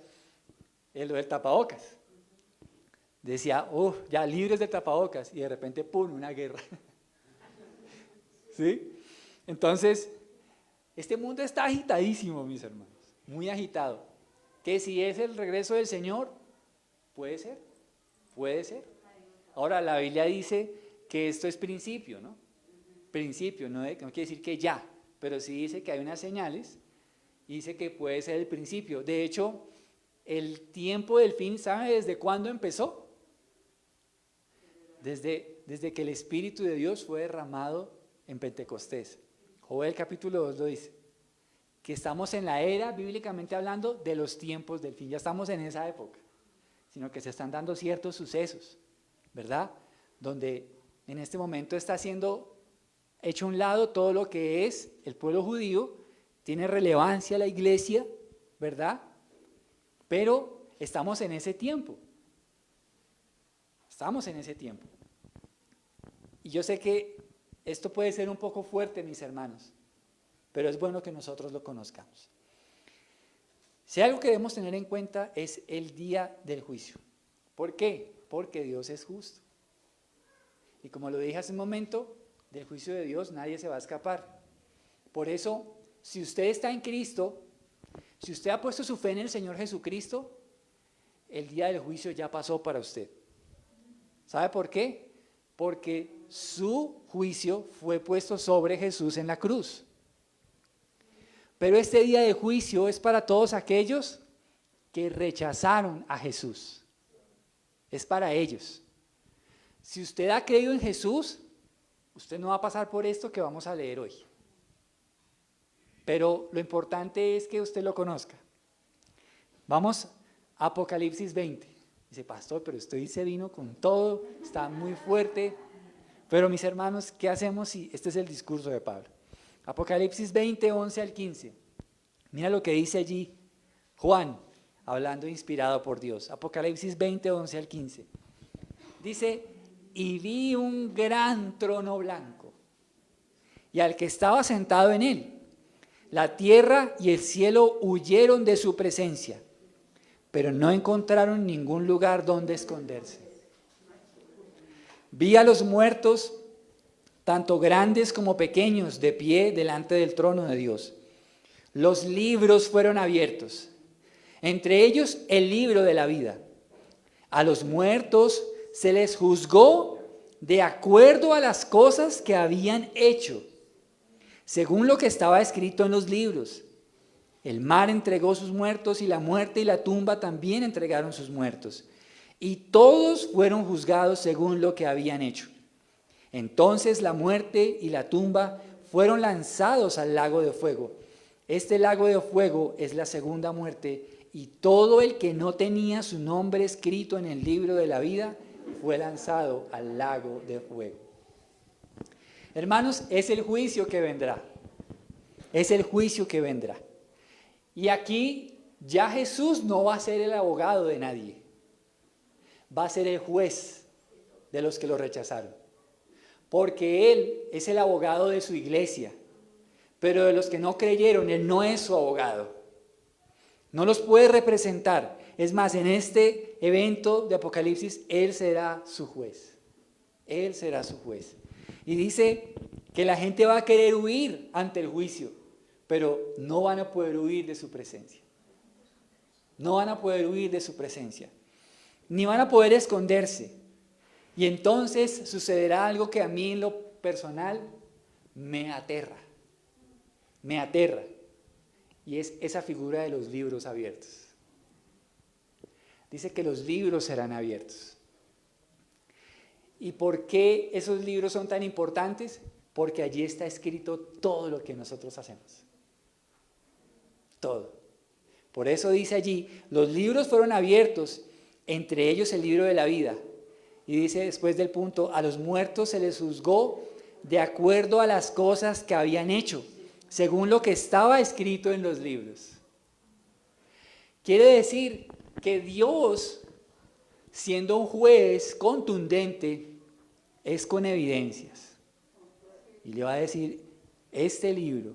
lo del tapabocas. Decía, ya libres de tapabocas, y de repente, ¡pum!, una guerra. ¿Sí? Entonces, este mundo está agitadísimo, mis hermanos, muy agitado. Que si es el regreso del Señor, puede ser, puede ser. Ahora, la Biblia dice que esto es principio, ¿no? Principio, no quiere decir que ya, pero sí dice que hay unas señales, y dice que puede ser el principio. De hecho, el tiempo del fin, ¿sabe desde cuándo empezó? Desde que el Espíritu de Dios fue derramado en Pentecostés. Joel capítulo 2 lo dice, que estamos en la era, bíblicamente hablando, de los tiempos del fin. Ya estamos en esa época, sino que se están dando ciertos sucesos, ¿verdad? Donde en este momento está siendo hecho a un lado todo lo que es el pueblo judío, tiene relevancia la iglesia, ¿verdad? Pero estamos en ese tiempo. Estamos en ese tiempo. Y yo sé que esto puede ser un poco fuerte, mis hermanos, pero es bueno que nosotros lo conozcamos. Si algo que debemos tener en cuenta es el día del juicio. ¿Por qué? Porque Dios es justo. Y como lo dije hace un momento, del juicio de Dios nadie se va a escapar. Por eso, si usted está en Cristo, si usted ha puesto su fe en el Señor Jesucristo, el día del juicio ya pasó para usted. ¿Sabe por qué? Porque su juicio fue puesto sobre Jesús en la cruz. Pero este día de juicio es para todos aquellos que rechazaron a Jesús. Es para ellos. Si usted ha creído en Jesús, usted no va a pasar por esto que vamos a leer hoy. Pero lo importante es que usted lo conozca. Vamos a Apocalipsis 20. Dice, pastor, pero usted se vino con todo, está muy fuerte. Pero mis hermanos, ¿qué hacemos si este es el discurso de Pablo? Apocalipsis 20, 11 al 15. Mira lo que dice allí Juan, hablando inspirado por Dios. Apocalipsis 20, 11 al 15. Dice, y vi un gran trono blanco, y al que estaba sentado en él. La tierra y el cielo huyeron de su presencia, pero no encontraron ningún lugar donde esconderse. Vi a los muertos, tanto grandes como pequeños, de pie delante del trono de Dios. Los libros fueron abiertos, entre ellos el libro de la vida. A los muertos se les juzgó de acuerdo a las cosas que habían hecho, según lo que estaba escrito en los libros. El mar entregó sus muertos, y la muerte y la tumba también entregaron sus muertos. y todos fueron juzgados según lo que habían hecho. Entonces la muerte y la tumba fueron lanzados al lago de fuego. Este lago de fuego es la segunda muerte, y todo el que no tenía su nombre escrito en el libro de la vida fue lanzado al lago de fuego. Hermanos, es el juicio que vendrá. Es el juicio que vendrá. Y aquí ya Jesús no va a ser el abogado de nadie. Va a ser el juez de los que lo rechazaron. Porque Él es el abogado de su iglesia. Pero de los que no creyeron, Él no es su abogado. No los puede representar. Es más, en este evento de Apocalipsis, Él será su juez. Él será su juez. Y dice que la gente va a querer huir ante el juicio, pero no van a poder huir de su presencia. No van a poder huir de su presencia. Ni van a poder esconderse. Y entonces sucederá algo que a mí en lo personal me aterra. Me aterra. Y es esa figura de los libros abiertos. Dice que los libros serán abiertos. ¿Y por qué esos libros son tan importantes? Porque allí está escrito todo lo que nosotros hacemos. Todo. Por eso dice allí, los libros fueron abiertos, entre ellos el libro de la vida. Y dice después del punto, a los muertos se les juzgó de acuerdo a las cosas que habían hecho, según lo que estaba escrito en los libros. Quiere decir que Dios, siendo un juez contundente, es con evidencias. Y le va a decir, este libro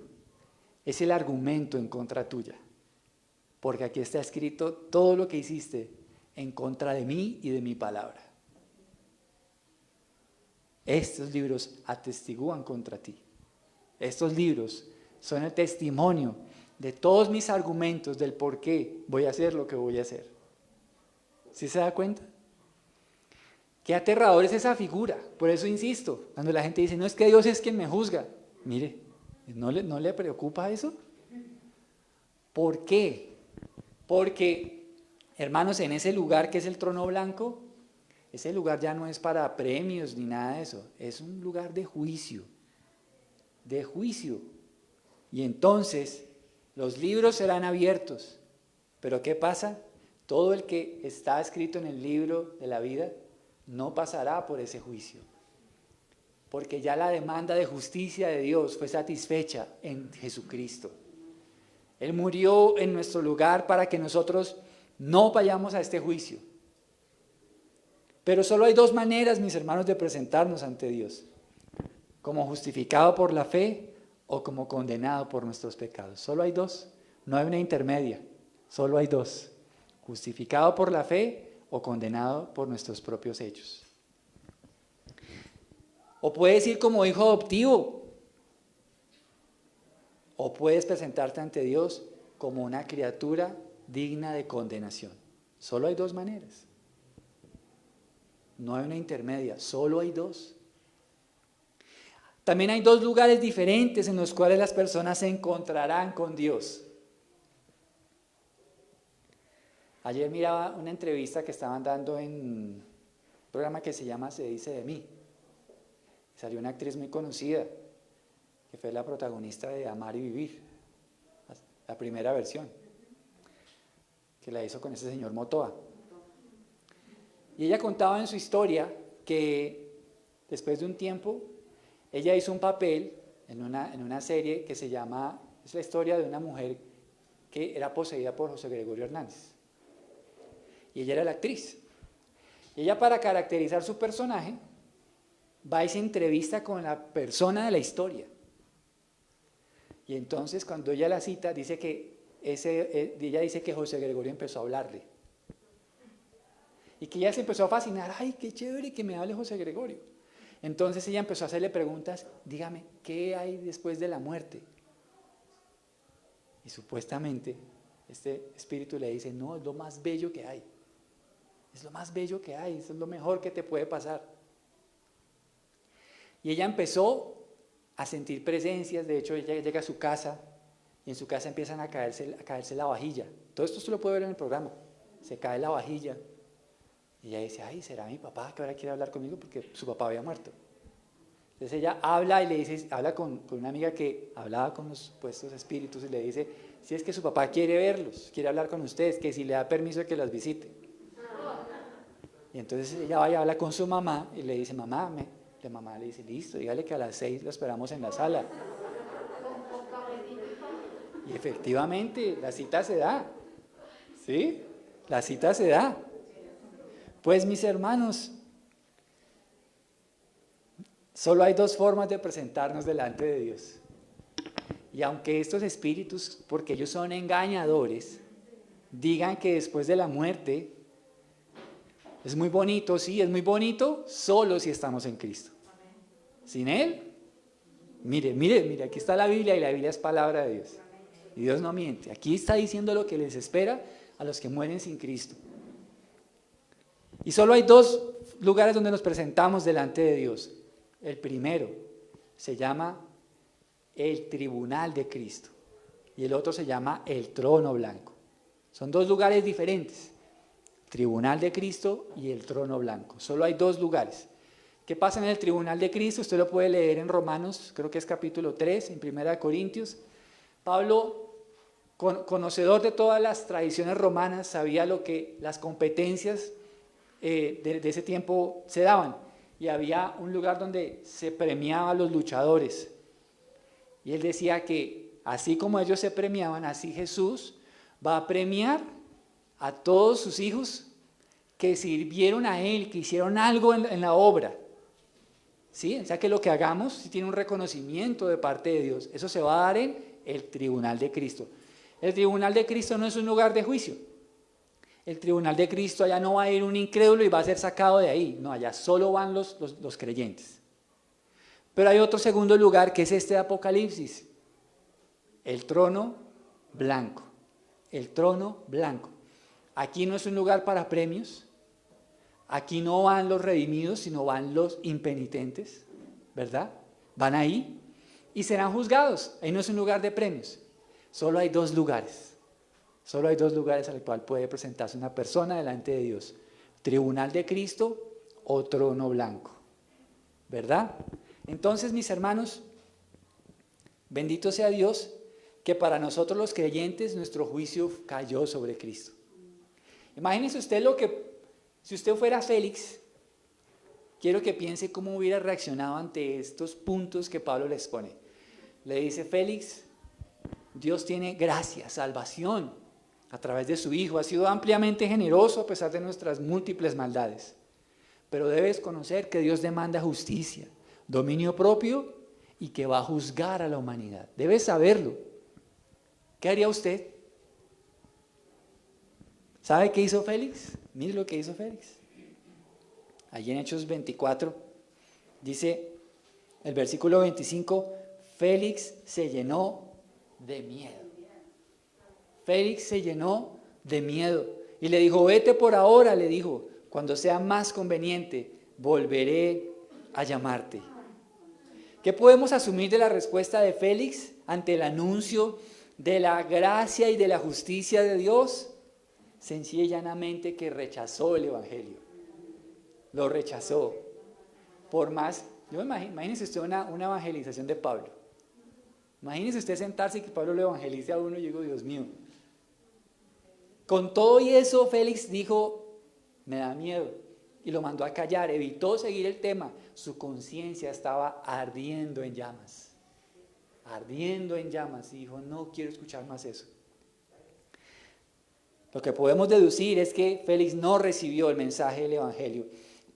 es el argumento en contra tuya, porque aquí está escrito todo lo que hiciste en contra de mí y de mi palabra. Estos libros atestiguan contra ti. Estos libros son el testimonio de todos mis argumentos del por qué voy a hacer lo que voy a hacer. ¿Sí se da cuenta? Qué aterrador es esa figura. Por eso insisto, cuando la gente dice, no es que Dios es quien me juzga. Mire, ¿no le preocupa eso? ¿Por qué? Porque, hermanos, en ese lugar que es el trono blanco, ese lugar ya no es para premios ni nada de eso. Es un lugar de juicio. De juicio. Y entonces los libros serán abiertos. Pero ¿qué pasa? Todo el que está escrito en el libro de la vida no pasará por ese juicio. Porque ya la demanda de justicia de Dios fue satisfecha en Jesucristo. Él murió en nuestro lugar para que nosotros no vayamos a este juicio. Pero solo hay dos maneras, mis hermanos, de presentarnos ante Dios. Como justificado por la fe o como condenado por nuestros pecados. Solo hay dos. No hay una intermedia. Solo hay dos. Justificado por la fe o condenado por nuestros propios hechos. O puedes ir como hijo adoptivo. O puedes presentarte ante Dios como una criatura digna de condenación. Solo hay dos maneras. No hay una intermedia, solo hay dos. También hay dos lugares diferentes en los cuales las personas se encontrarán con Dios. Ayer miraba una entrevista que estaban dando en un programa que se llama Se dice de mí. Salió una actriz muy conocida, que fue la protagonista de Amar y Vivir, la primera versión, que la hizo con ese señor Motoa. Y ella contaba en su historia que después de un tiempo, ella hizo un papel en una serie que se llama, es la historia de una mujer que era poseída por José Gregorio Hernández. Y ella era la actriz. Y ella, para caracterizar su personaje, va y se entrevista con la persona de la historia. Y entonces cuando ella la cita, dice que ella dice que José Gregorio empezó a hablarle. Y que ella se empezó a fascinar. ¡Ay, qué chévere que me hable José Gregorio! Entonces ella empezó a hacerle preguntas. Dígame, ¿qué hay después de la muerte? Y supuestamente este espíritu le dice, no, es lo más bello que hay. Es lo más bello que hay, eso es lo mejor que te puede pasar. Y ella empezó a sentir presencias. De hecho, ella llega a su casa y en su casa empiezan a caerse la vajilla. Todo esto se lo puede ver en el programa. Se cae la vajilla. Y ella dice, ay, ¿será mi papá que ahora quiere hablar conmigo? Porque su papá había muerto. Entonces ella habla y le dice, habla con una amiga que hablaba con los supuestos espíritus y le dice, si es que su papá quiere verlos, quiere hablar con ustedes, que si le da permiso de que los visite. Y entonces ella va y habla con su mamá y le dice, mamá, la mamá le dice, listo, dígale que a las 6 lo esperamos en la sala. Y efectivamente, la cita se da. ¿Sí? La cita se da. Pues mis hermanos, solo hay dos formas de presentarnos delante de Dios. Y aunque estos espíritus, porque ellos son engañadores, digan que después de la muerte es muy bonito, sí, es muy bonito, solo si estamos en Cristo. Sin Él, mire, aquí está la Biblia y la Biblia es palabra de Dios. Y Dios no miente. Aquí está diciendo lo que les espera a los que mueren sin Cristo. Y solo hay dos lugares donde nos presentamos delante de Dios. El primero se llama el tribunal de Cristo y el otro se llama el trono blanco. Son dos lugares diferentes, tribunal de Cristo y el trono blanco. Solo hay dos lugares. ¿Qué pasa en el tribunal de Cristo? Usted lo puede leer en Romanos, creo que es capítulo 3, en 1 Corintios. Pablo, conocedor de todas las tradiciones romanas, sabía lo que las competencias de ese tiempo se daban. Y había un lugar donde se premiaba a los luchadores. Y él decía que así como ellos se premiaban, así Jesús va a premiar a todos sus hijos que sirvieron a Él, que hicieron algo en la obra. ¿Sí? O sea que lo que hagamos si tiene un reconocimiento de parte de Dios. Eso se va a dar en el tribunal de Cristo. El tribunal de Cristo no es un lugar de juicio. El tribunal de Cristo, allá no va a ir un incrédulo y va a ser sacado de ahí. No, allá solo van los creyentes. Pero hay otro segundo lugar que es este de Apocalipsis. El trono blanco. El trono blanco. Aquí no es un lugar para premios. Aquí no van los redimidos, sino van los impenitentes, ¿verdad? Van ahí y serán juzgados. Ahí no es un lugar de premios. Solo hay dos lugares. Solo hay dos lugares al cual puede presentarse una persona delante de Dios. Tribunal de Cristo o trono blanco, ¿verdad? Entonces, mis hermanos, bendito sea Dios que para nosotros los creyentes nuestro juicio cayó sobre Cristo. Imagínese usted si usted fuera Félix, quiero que piense cómo hubiera reaccionado ante estos puntos que Pablo les pone. Le dice, Félix, Dios tiene gracia, salvación a través de su Hijo. Ha sido ampliamente generoso a pesar de nuestras múltiples maldades. Pero debes conocer que Dios demanda justicia, dominio propio y que va a juzgar a la humanidad. Debes saberlo. ¿Qué haría usted? ¿Sabe qué hizo Félix? Mire lo que hizo Félix. Allí en Hechos 24 dice el versículo 25, Félix se llenó de miedo. Félix se llenó de miedo y le dijo, vete por ahora, le dijo, cuando sea más conveniente, volveré a llamarte. ¿Qué podemos asumir de la respuesta de Félix ante el anuncio de la gracia y de la justicia de Dios? Sencilla y llanamente que rechazó el Evangelio. Lo rechazó. Por más, imagínese usted una evangelización de Pablo. Imagínese usted sentarse y que Pablo lo evangelice a uno y yo digo, Dios mío. Con todo y eso, Félix dijo, me da miedo. Y lo mandó a callar, evitó seguir el tema. Su conciencia estaba ardiendo en llamas. Ardiendo en llamas. Y dijo, no quiero escuchar más eso. Lo que podemos deducir es que Félix no recibió el mensaje del Evangelio.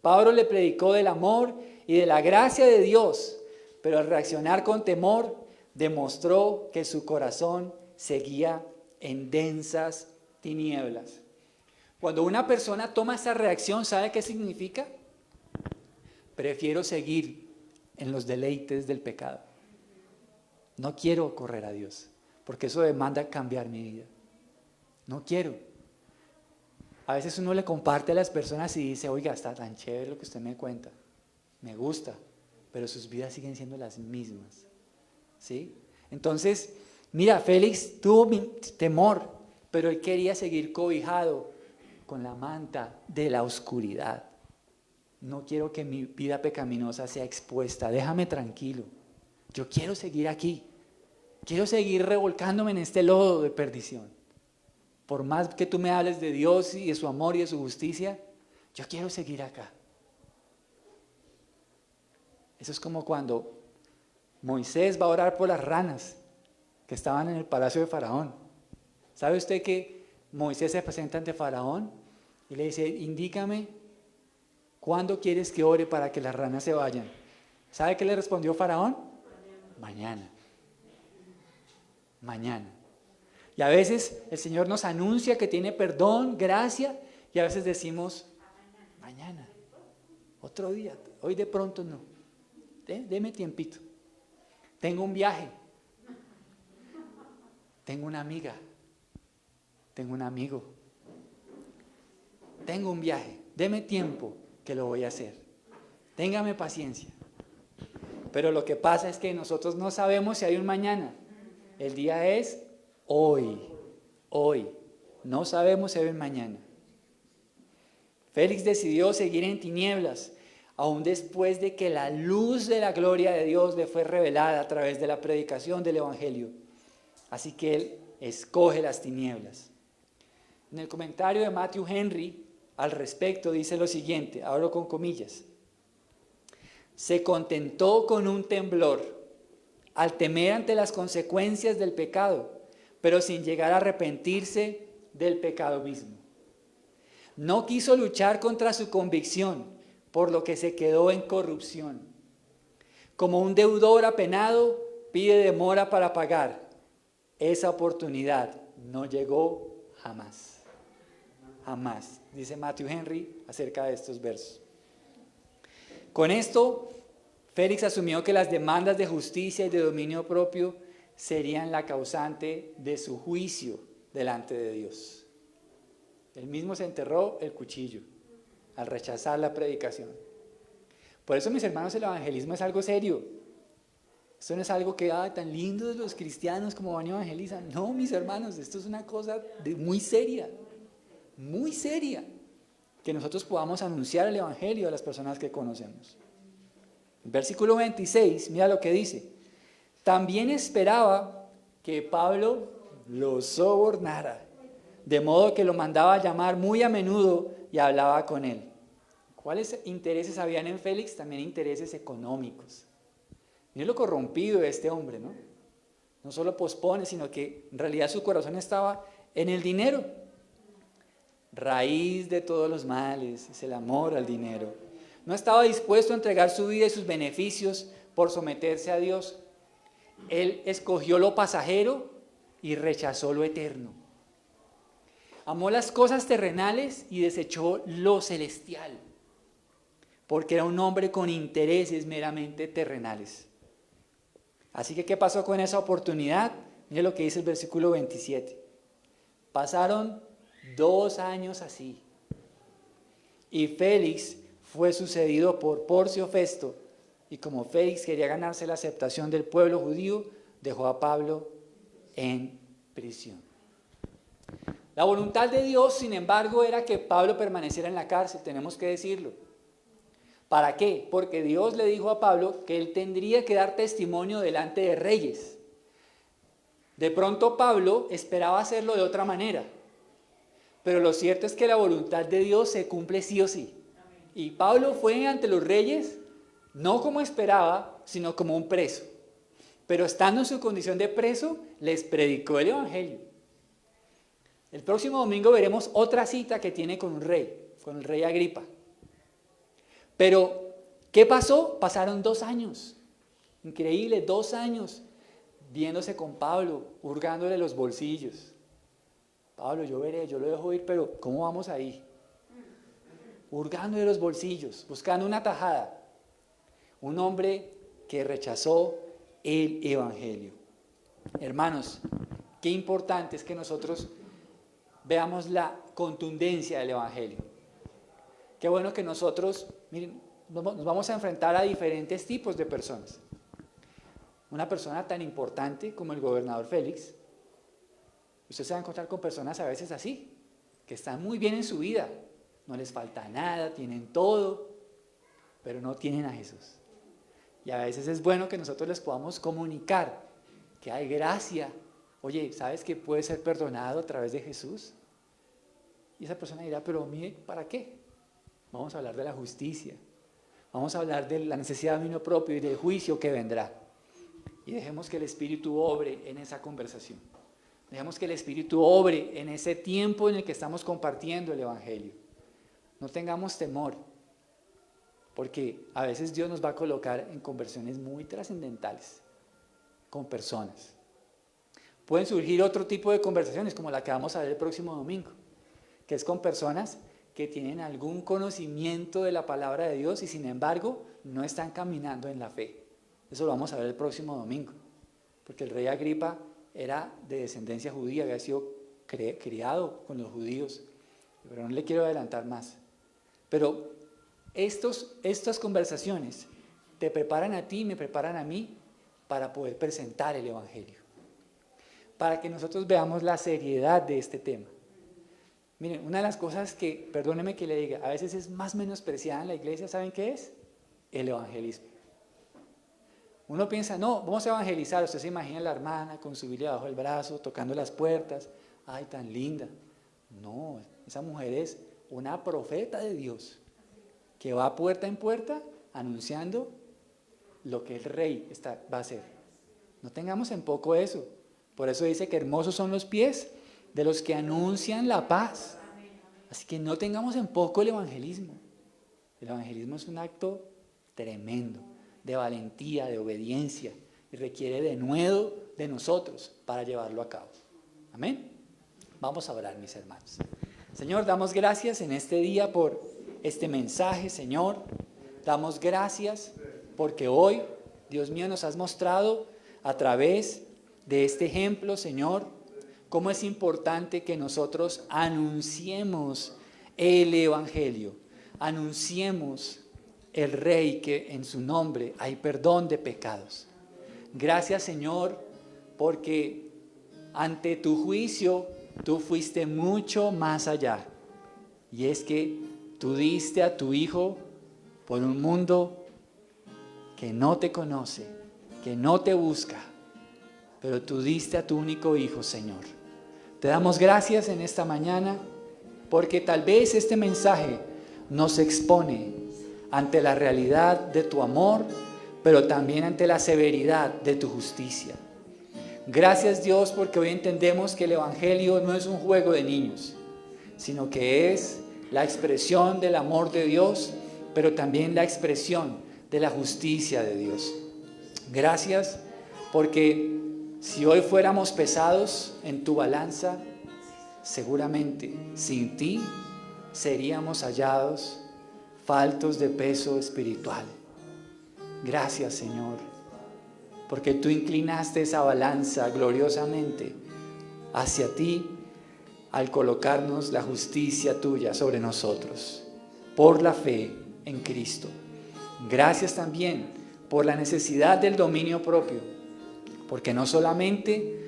Pablo le predicó del amor y de la gracia de Dios, pero al reaccionar con temor, demostró que su corazón seguía en densas tinieblas. Cuando una persona toma esa reacción, ¿sabe qué significa? Prefiero seguir en los deleites del pecado. No quiero correr a Dios, porque eso demanda cambiar mi vida. No quiero. A veces uno le comparte a las personas y dice, oiga, está tan chévere lo que usted me cuenta. Me gusta, pero sus vidas siguen siendo las mismas. ¿Sí? Entonces, mira, Félix tuvo temor, pero él quería seguir cobijado con la manta de la oscuridad. No quiero que mi vida pecaminosa sea expuesta. Déjame tranquilo. Yo quiero seguir aquí. Quiero seguir revolcándome en este lodo de perdición. Por más que tú me hables de Dios y de su amor y de su justicia, yo quiero seguir acá. Eso es como cuando Moisés va a orar por las ranas que estaban en el palacio de Faraón. ¿Sabe usted que Moisés se presenta ante Faraón y le dice, indícame cuándo quieres que ore para que las ranas se vayan? ¿Sabe qué le respondió Faraón? Mañana. Mañana. Y a veces el Señor nos anuncia que tiene perdón, gracia, y a veces decimos, mañana, otro día, hoy de pronto no. Deme tiempito. Tengo un viaje. Tengo una amiga. Tengo un amigo. Tengo un viaje. Deme tiempo que lo voy a hacer. Téngame paciencia. Pero lo que pasa es que nosotros no sabemos si hay un mañana. El día es hoy. Hoy. No sabemos si hay un mañana. Félix decidió seguir en tinieblas, aún después de que la luz de la gloria de Dios le fue revelada a través de la predicación del Evangelio. Así que él escoge las tinieblas. En el comentario de Matthew Henry al respecto dice lo siguiente, abro con comillas: se contentó con un temblor al temer ante las consecuencias del pecado, pero sin llegar a arrepentirse del pecado mismo. No quiso luchar contra su convicción, por lo que se quedó en corrupción. Como un deudor apenado, pide demora para pagar. Esa oportunidad no llegó jamás. Jamás, dice Matthew Henry acerca de estos versos. Con esto, Félix asumió que las demandas de justicia y de dominio propio serían la causante de su juicio delante de Dios. Él mismo se enterró el cuchillo al rechazar la predicación. Por eso, mis hermanos, el evangelismo es algo serio. Esto no es algo que, tan lindo de los cristianos como van y evangelizan. No, mis hermanos, esto es una cosa muy seria, que nosotros podamos anunciar el evangelio a las personas que conocemos. Versículo 26, mira lo que dice. También esperaba que Pablo lo sobornara, de modo que lo mandaba a llamar muy a menudo y hablaba con él. ¿Cuáles intereses habían en Félix? También intereses económicos. Miren lo corrompido de este hombre, ¿no? No solo pospone, sino que en realidad su corazón estaba en el dinero. Raíz de todos los males es el amor al dinero. No estaba dispuesto a entregar su vida y sus beneficios por someterse a Dios. Él escogió lo pasajero y rechazó lo eterno. Amó las cosas terrenales y desechó lo celestial, porque era un hombre con intereses meramente terrenales. Así que, ¿qué pasó con esa oportunidad? Mire lo que dice el versículo 27. Pasaron 2 años así, y Félix fue sucedido por Porcio Festo, y como Félix quería ganarse la aceptación del pueblo judío, dejó a Pablo en prisión. La voluntad de Dios, sin embargo, era que Pablo permaneciera en la cárcel, tenemos que decirlo. ¿Para qué? Porque Dios le dijo a Pablo que él tendría que dar testimonio delante de reyes. De pronto Pablo esperaba hacerlo de otra manera, pero lo cierto es que la voluntad de Dios se cumple sí o sí. Y Pablo fue ante los reyes, no como esperaba, sino como un preso. Pero estando en su condición de preso, les predicó el evangelio. El próximo domingo veremos otra cita que tiene con un rey, con el rey Agripa. Pero, ¿qué pasó? Pasaron 2 años, increíble, 2 años, viéndose con Pablo, hurgándole los bolsillos. Pablo, yo veré, yo lo dejo ir, pero ¿cómo vamos ahí? Hurgándole los bolsillos, buscando una tajada. Un hombre que rechazó el evangelio. Hermanos, qué importante es que nosotros veamos la contundencia del evangelio. Qué bueno que nosotros, miren, nos vamos a enfrentar a diferentes tipos de personas. Una persona tan importante como el gobernador Félix, usted se va a encontrar con personas a veces así, que están muy bien en su vida, no les falta nada, tienen todo, pero no tienen a Jesús. Y a veces es bueno que nosotros les podamos comunicar que hay gracia. Oye, ¿sabes que puedes ser perdonado a través de Jesús? Y esa persona dirá, pero mire, ¿para qué? Vamos a hablar de la justicia. Vamos a hablar de la necesidad de dominio propio y del juicio que vendrá. Y dejemos que el Espíritu obre en esa conversación. Dejemos que el Espíritu obre en ese tiempo en el que estamos compartiendo el Evangelio. No tengamos temor, porque a veces Dios nos va a colocar en conversaciones muy trascendentales con personas. Pueden surgir otro tipo de conversaciones, como la que vamos a ver el próximo domingo, que es con personas que tienen algún conocimiento de la palabra de Dios y sin embargo no están caminando en la fe. Eso lo vamos a ver el próximo domingo, porque el rey Agripa era de descendencia judía, había sido criado con los judíos, pero no le quiero adelantar más. Pero estas conversaciones te preparan a ti y me preparan a mí para poder presentar el Evangelio, para que nosotros veamos la seriedad de este tema. Miren, una de las cosas que, perdóneme que le diga, a veces es más menospreciada en la iglesia, ¿saben qué es? El evangelismo. Uno piensa, no, vamos a evangelizar. Usted se imagina a la hermana con su Biblia bajo el brazo, tocando las puertas. Ay, tan linda. No, esa mujer es una profeta de Dios que va puerta en puerta anunciando lo que el rey va a hacer. No tengamos en poco eso. Por eso dice que hermosos son los pies de los que anuncian la paz. Así que no tengamos en poco el evangelismo. El evangelismo es un acto tremendo, de valentía, de obediencia, y requiere de nuevo de nosotros para llevarlo a cabo. Amén. Vamos a orar, mis hermanos. Señor, damos gracias en este día por este mensaje, Señor. Damos gracias porque hoy, Dios mío, nos has mostrado a través de este ejemplo, Señor, cómo es importante que nosotros anunciemos el Evangelio, anunciemos el Rey, que en su nombre hay perdón de pecados. Gracias, Señor, porque ante tu juicio tú fuiste mucho más allá. Y es que tú diste a tu Hijo por un mundo que no te conoce, que no te busca, pero tú diste a tu único Hijo, Señor. Te damos gracias en esta mañana porque tal vez este mensaje nos expone ante la realidad de tu amor, pero también ante la severidad de tu justicia. Gracias, Dios, porque hoy entendemos que el Evangelio no es un juego de niños, sino que es la expresión del amor de Dios, pero también la expresión de la justicia de Dios. Gracias porque si hoy fuéramos pesados en tu balanza, seguramente sin ti seríamos hallados faltos de peso espiritual. Gracias, Señor, porque tú inclinaste esa balanza gloriosamente hacia ti al colocarnos la justicia tuya sobre nosotros, por la fe en Cristo. Gracias también por la necesidad del dominio propio, porque no solamente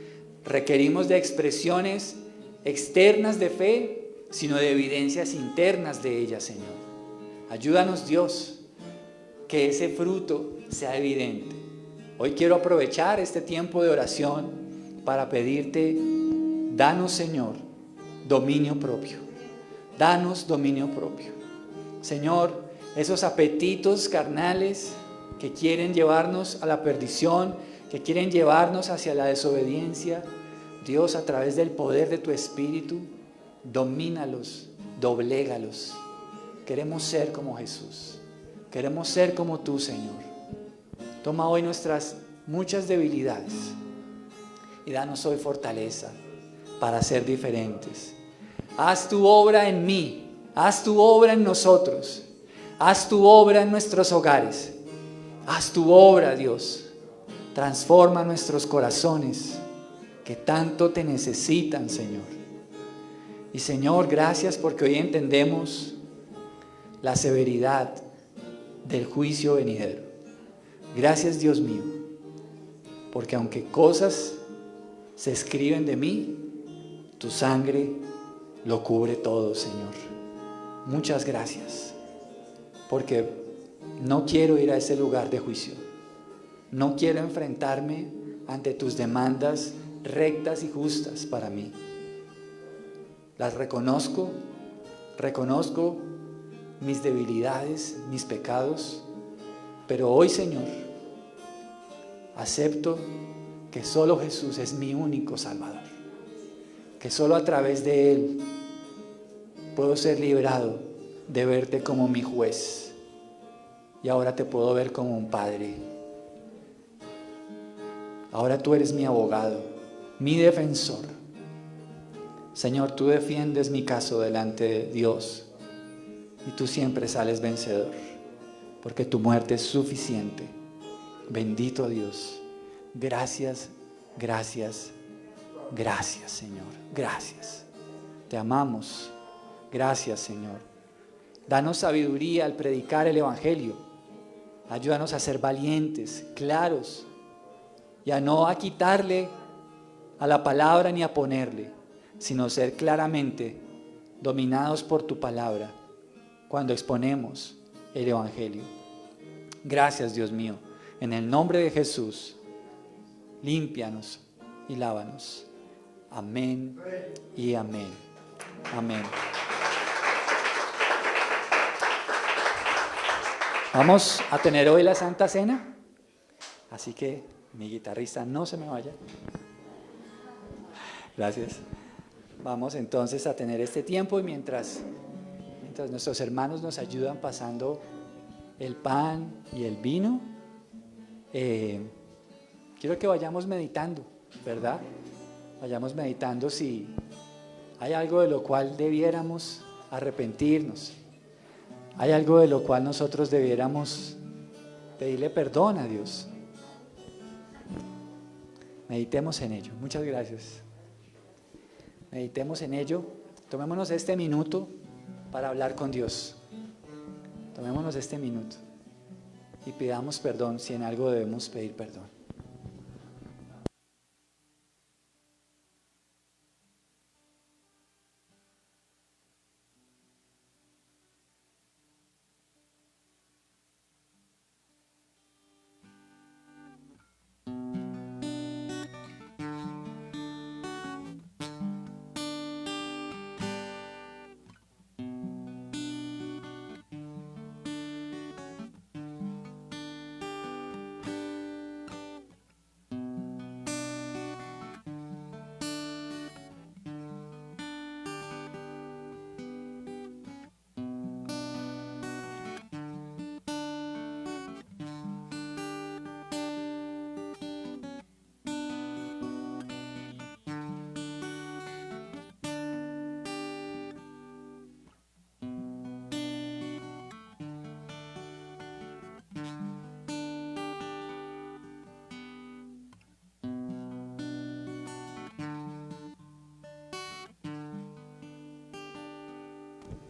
requerimos de expresiones externas de fe, sino de evidencias internas de ella, Señor. Ayúdanos, Dios, que ese fruto sea evidente. Hoy quiero aprovechar este tiempo de oración para pedirte, danos, Señor, dominio propio. Danos dominio propio. Señor, esos apetitos carnales que quieren llevarnos a la perdición, que quieren llevarnos hacia la desobediencia, Dios, a través del poder de tu Espíritu, domínalos, doblégalos. Queremos ser como Jesús. Queremos ser como tú, Señor. Toma hoy nuestras muchas debilidades y danos hoy fortaleza para ser diferentes. Haz tu obra en mí, haz tu obra en nosotros, haz tu obra en nuestros hogares, haz tu obra, Dios. Transforma nuestros corazones que tanto te necesitan, Señor. Y Señor, gracias porque hoy entendemos la severidad del juicio venidero. Gracias, Dios mío, porque aunque cosas se escriben de mí, tu sangre lo cubre todo, Señor. Muchas gracias, porque no quiero ir a ese lugar de juicio. No quiero enfrentarme ante tus demandas rectas y justas para mí. Las reconozco mis debilidades, mis pecados, pero hoy, Señor, acepto que solo Jesús es mi único Salvador, que solo a través de Él puedo ser librado de verte como mi juez, y ahora te puedo ver como un padre. Ahora tú eres mi abogado, mi defensor. Señor, tú defiendes mi caso delante de Dios y tú siempre sales vencedor, porque tu muerte es suficiente. Bendito Dios. Gracias, gracias, gracias, Señor. Gracias. Te amamos. Gracias, Señor. Danos sabiduría al predicar el Evangelio. Ayúdanos a ser valientes, claros, y a no a quitarle a la palabra ni a ponerle, sino ser claramente dominados por tu palabra cuando exponemos el Evangelio. Gracias, Dios mío. En el nombre de Jesús, límpianos y lávanos. Amén y amén. Amén. Vamos a tener hoy la Santa Cena, así que mi guitarrista no se me vaya. Gracias. Vamos entonces a tener este tiempo y mientras nuestros hermanos nos ayudan pasando el pan y el vino, quiero que vayamos meditando, ¿verdad? Vayamos meditando si hay algo de lo cual debiéramos arrepentirnos. Hay algo de lo cual nosotros debiéramos pedirle perdón a Dios. Meditemos en ello. Muchas gracias. Meditemos en ello. Tomémonos este minuto para hablar con Dios. Tomémonos este minuto y pidamos perdón si en algo debemos pedir perdón.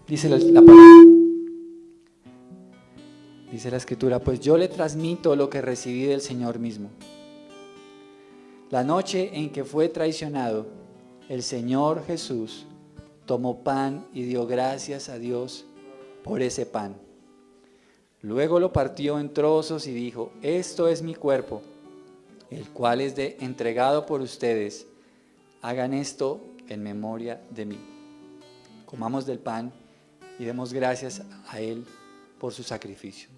Dice la palabra, dice la Escritura, pues yo le transmito lo que recibí del Señor mismo. La noche en que fue traicionado, el Señor Jesús tomó pan y dio gracias a Dios por ese pan. Luego lo partió en trozos y dijo, esto es mi cuerpo, el cual es entregado por ustedes. Hagan esto en memoria de mí. Comamos del pan y demos gracias a Él por su sacrificio.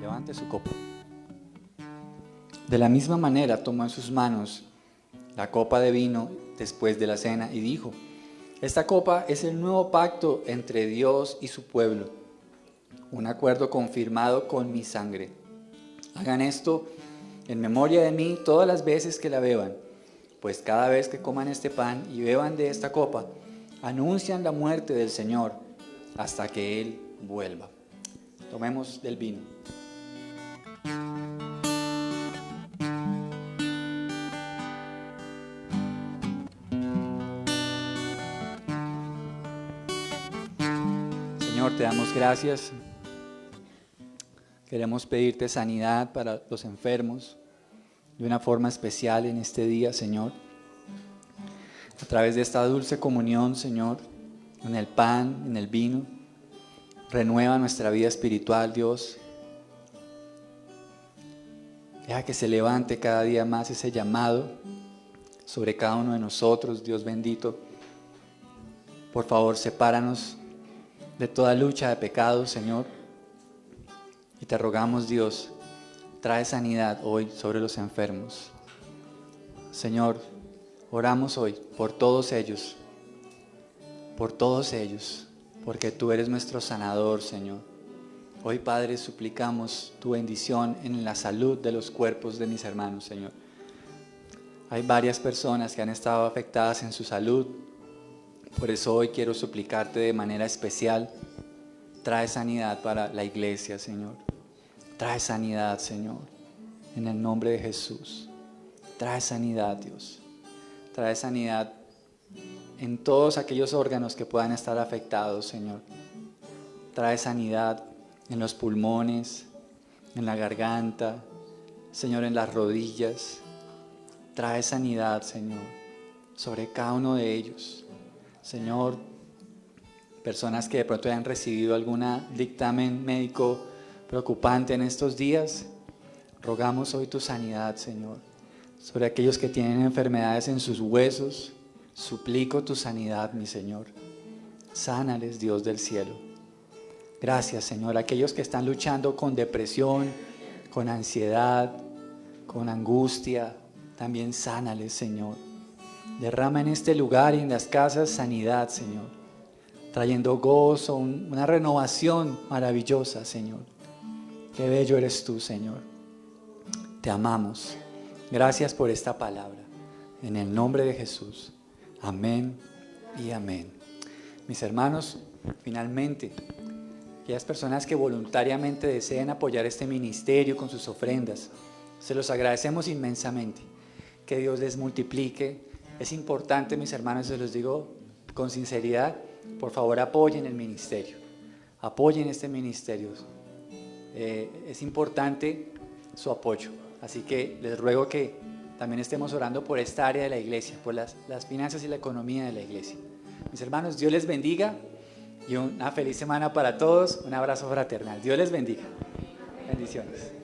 Levante su copa. De la misma manera tomó en sus manos la copa de vino después de la cena y dijo, esta copa es el nuevo pacto entre Dios y su pueblo, un acuerdo confirmado con mi sangre. Hagan esto en memoria de mí todas las veces que la beban, pues cada vez que coman este pan y beban de esta copa, anuncian la muerte del Señor hasta que Él vuelva. Tomemos del vino. Señor, te damos gracias. Queremos pedirte sanidad para los enfermos de una forma especial en este día, Señor. A través de esta dulce comunión, Señor, en el pan, en el vino, renueva nuestra vida espiritual, Dios. Deja que se levante cada día más ese llamado sobre cada uno de nosotros, Dios bendito. Por favor, sepáranos de toda lucha de pecado, Señor. Y te rogamos, Dios, trae sanidad hoy sobre los enfermos. Señor, oramos hoy por todos ellos, porque tú eres nuestro sanador, Señor. Hoy, Padre, suplicamos tu bendición en la salud de los cuerpos de mis hermanos, Señor. Hay varias personas que han estado afectadas en su salud, por eso hoy quiero suplicarte de manera especial. Trae sanidad para la iglesia, Señor. Trae sanidad, Señor, en el nombre de Jesús. Trae sanidad, Dios. Trae sanidad en todos aquellos órganos que puedan estar afectados, Señor. Trae sanidad en los pulmones, en la garganta, Señor, en las rodillas. Trae sanidad, Señor, sobre cada uno de ellos. Señor, personas que de pronto hayan recibido algún dictamen médico preocupante en estos días, rogamos hoy tu sanidad, Señor. Sobre aquellos que tienen enfermedades en sus huesos, suplico tu sanidad, mi Señor. Sánales, Dios del cielo. Gracias, Señor. Aquellos que están luchando con depresión, con ansiedad, con angustia, también sánales, Señor. Derrama en este lugar y en las casas sanidad, Señor, trayendo gozo, una renovación maravillosa, Señor. Qué bello eres tú, Señor. Te amamos. Gracias por esta palabra. En el nombre de Jesús. Amén y amén. Mis hermanos, finalmente, aquellas personas que voluntariamente deseen apoyar este ministerio con sus ofrendas, se los agradecemos inmensamente. Que Dios les multiplique. Es importante, mis hermanos, se los digo con sinceridad, por favor apoyen el ministerio, apoyen este ministerio. Es importante su apoyo, así que les ruego que también estemos orando por esta área de la iglesia, por las finanzas y la economía de la iglesia. Mis hermanos, Dios les bendiga y una feliz semana para todos, un abrazo fraternal. Dios les bendiga. Bendiciones.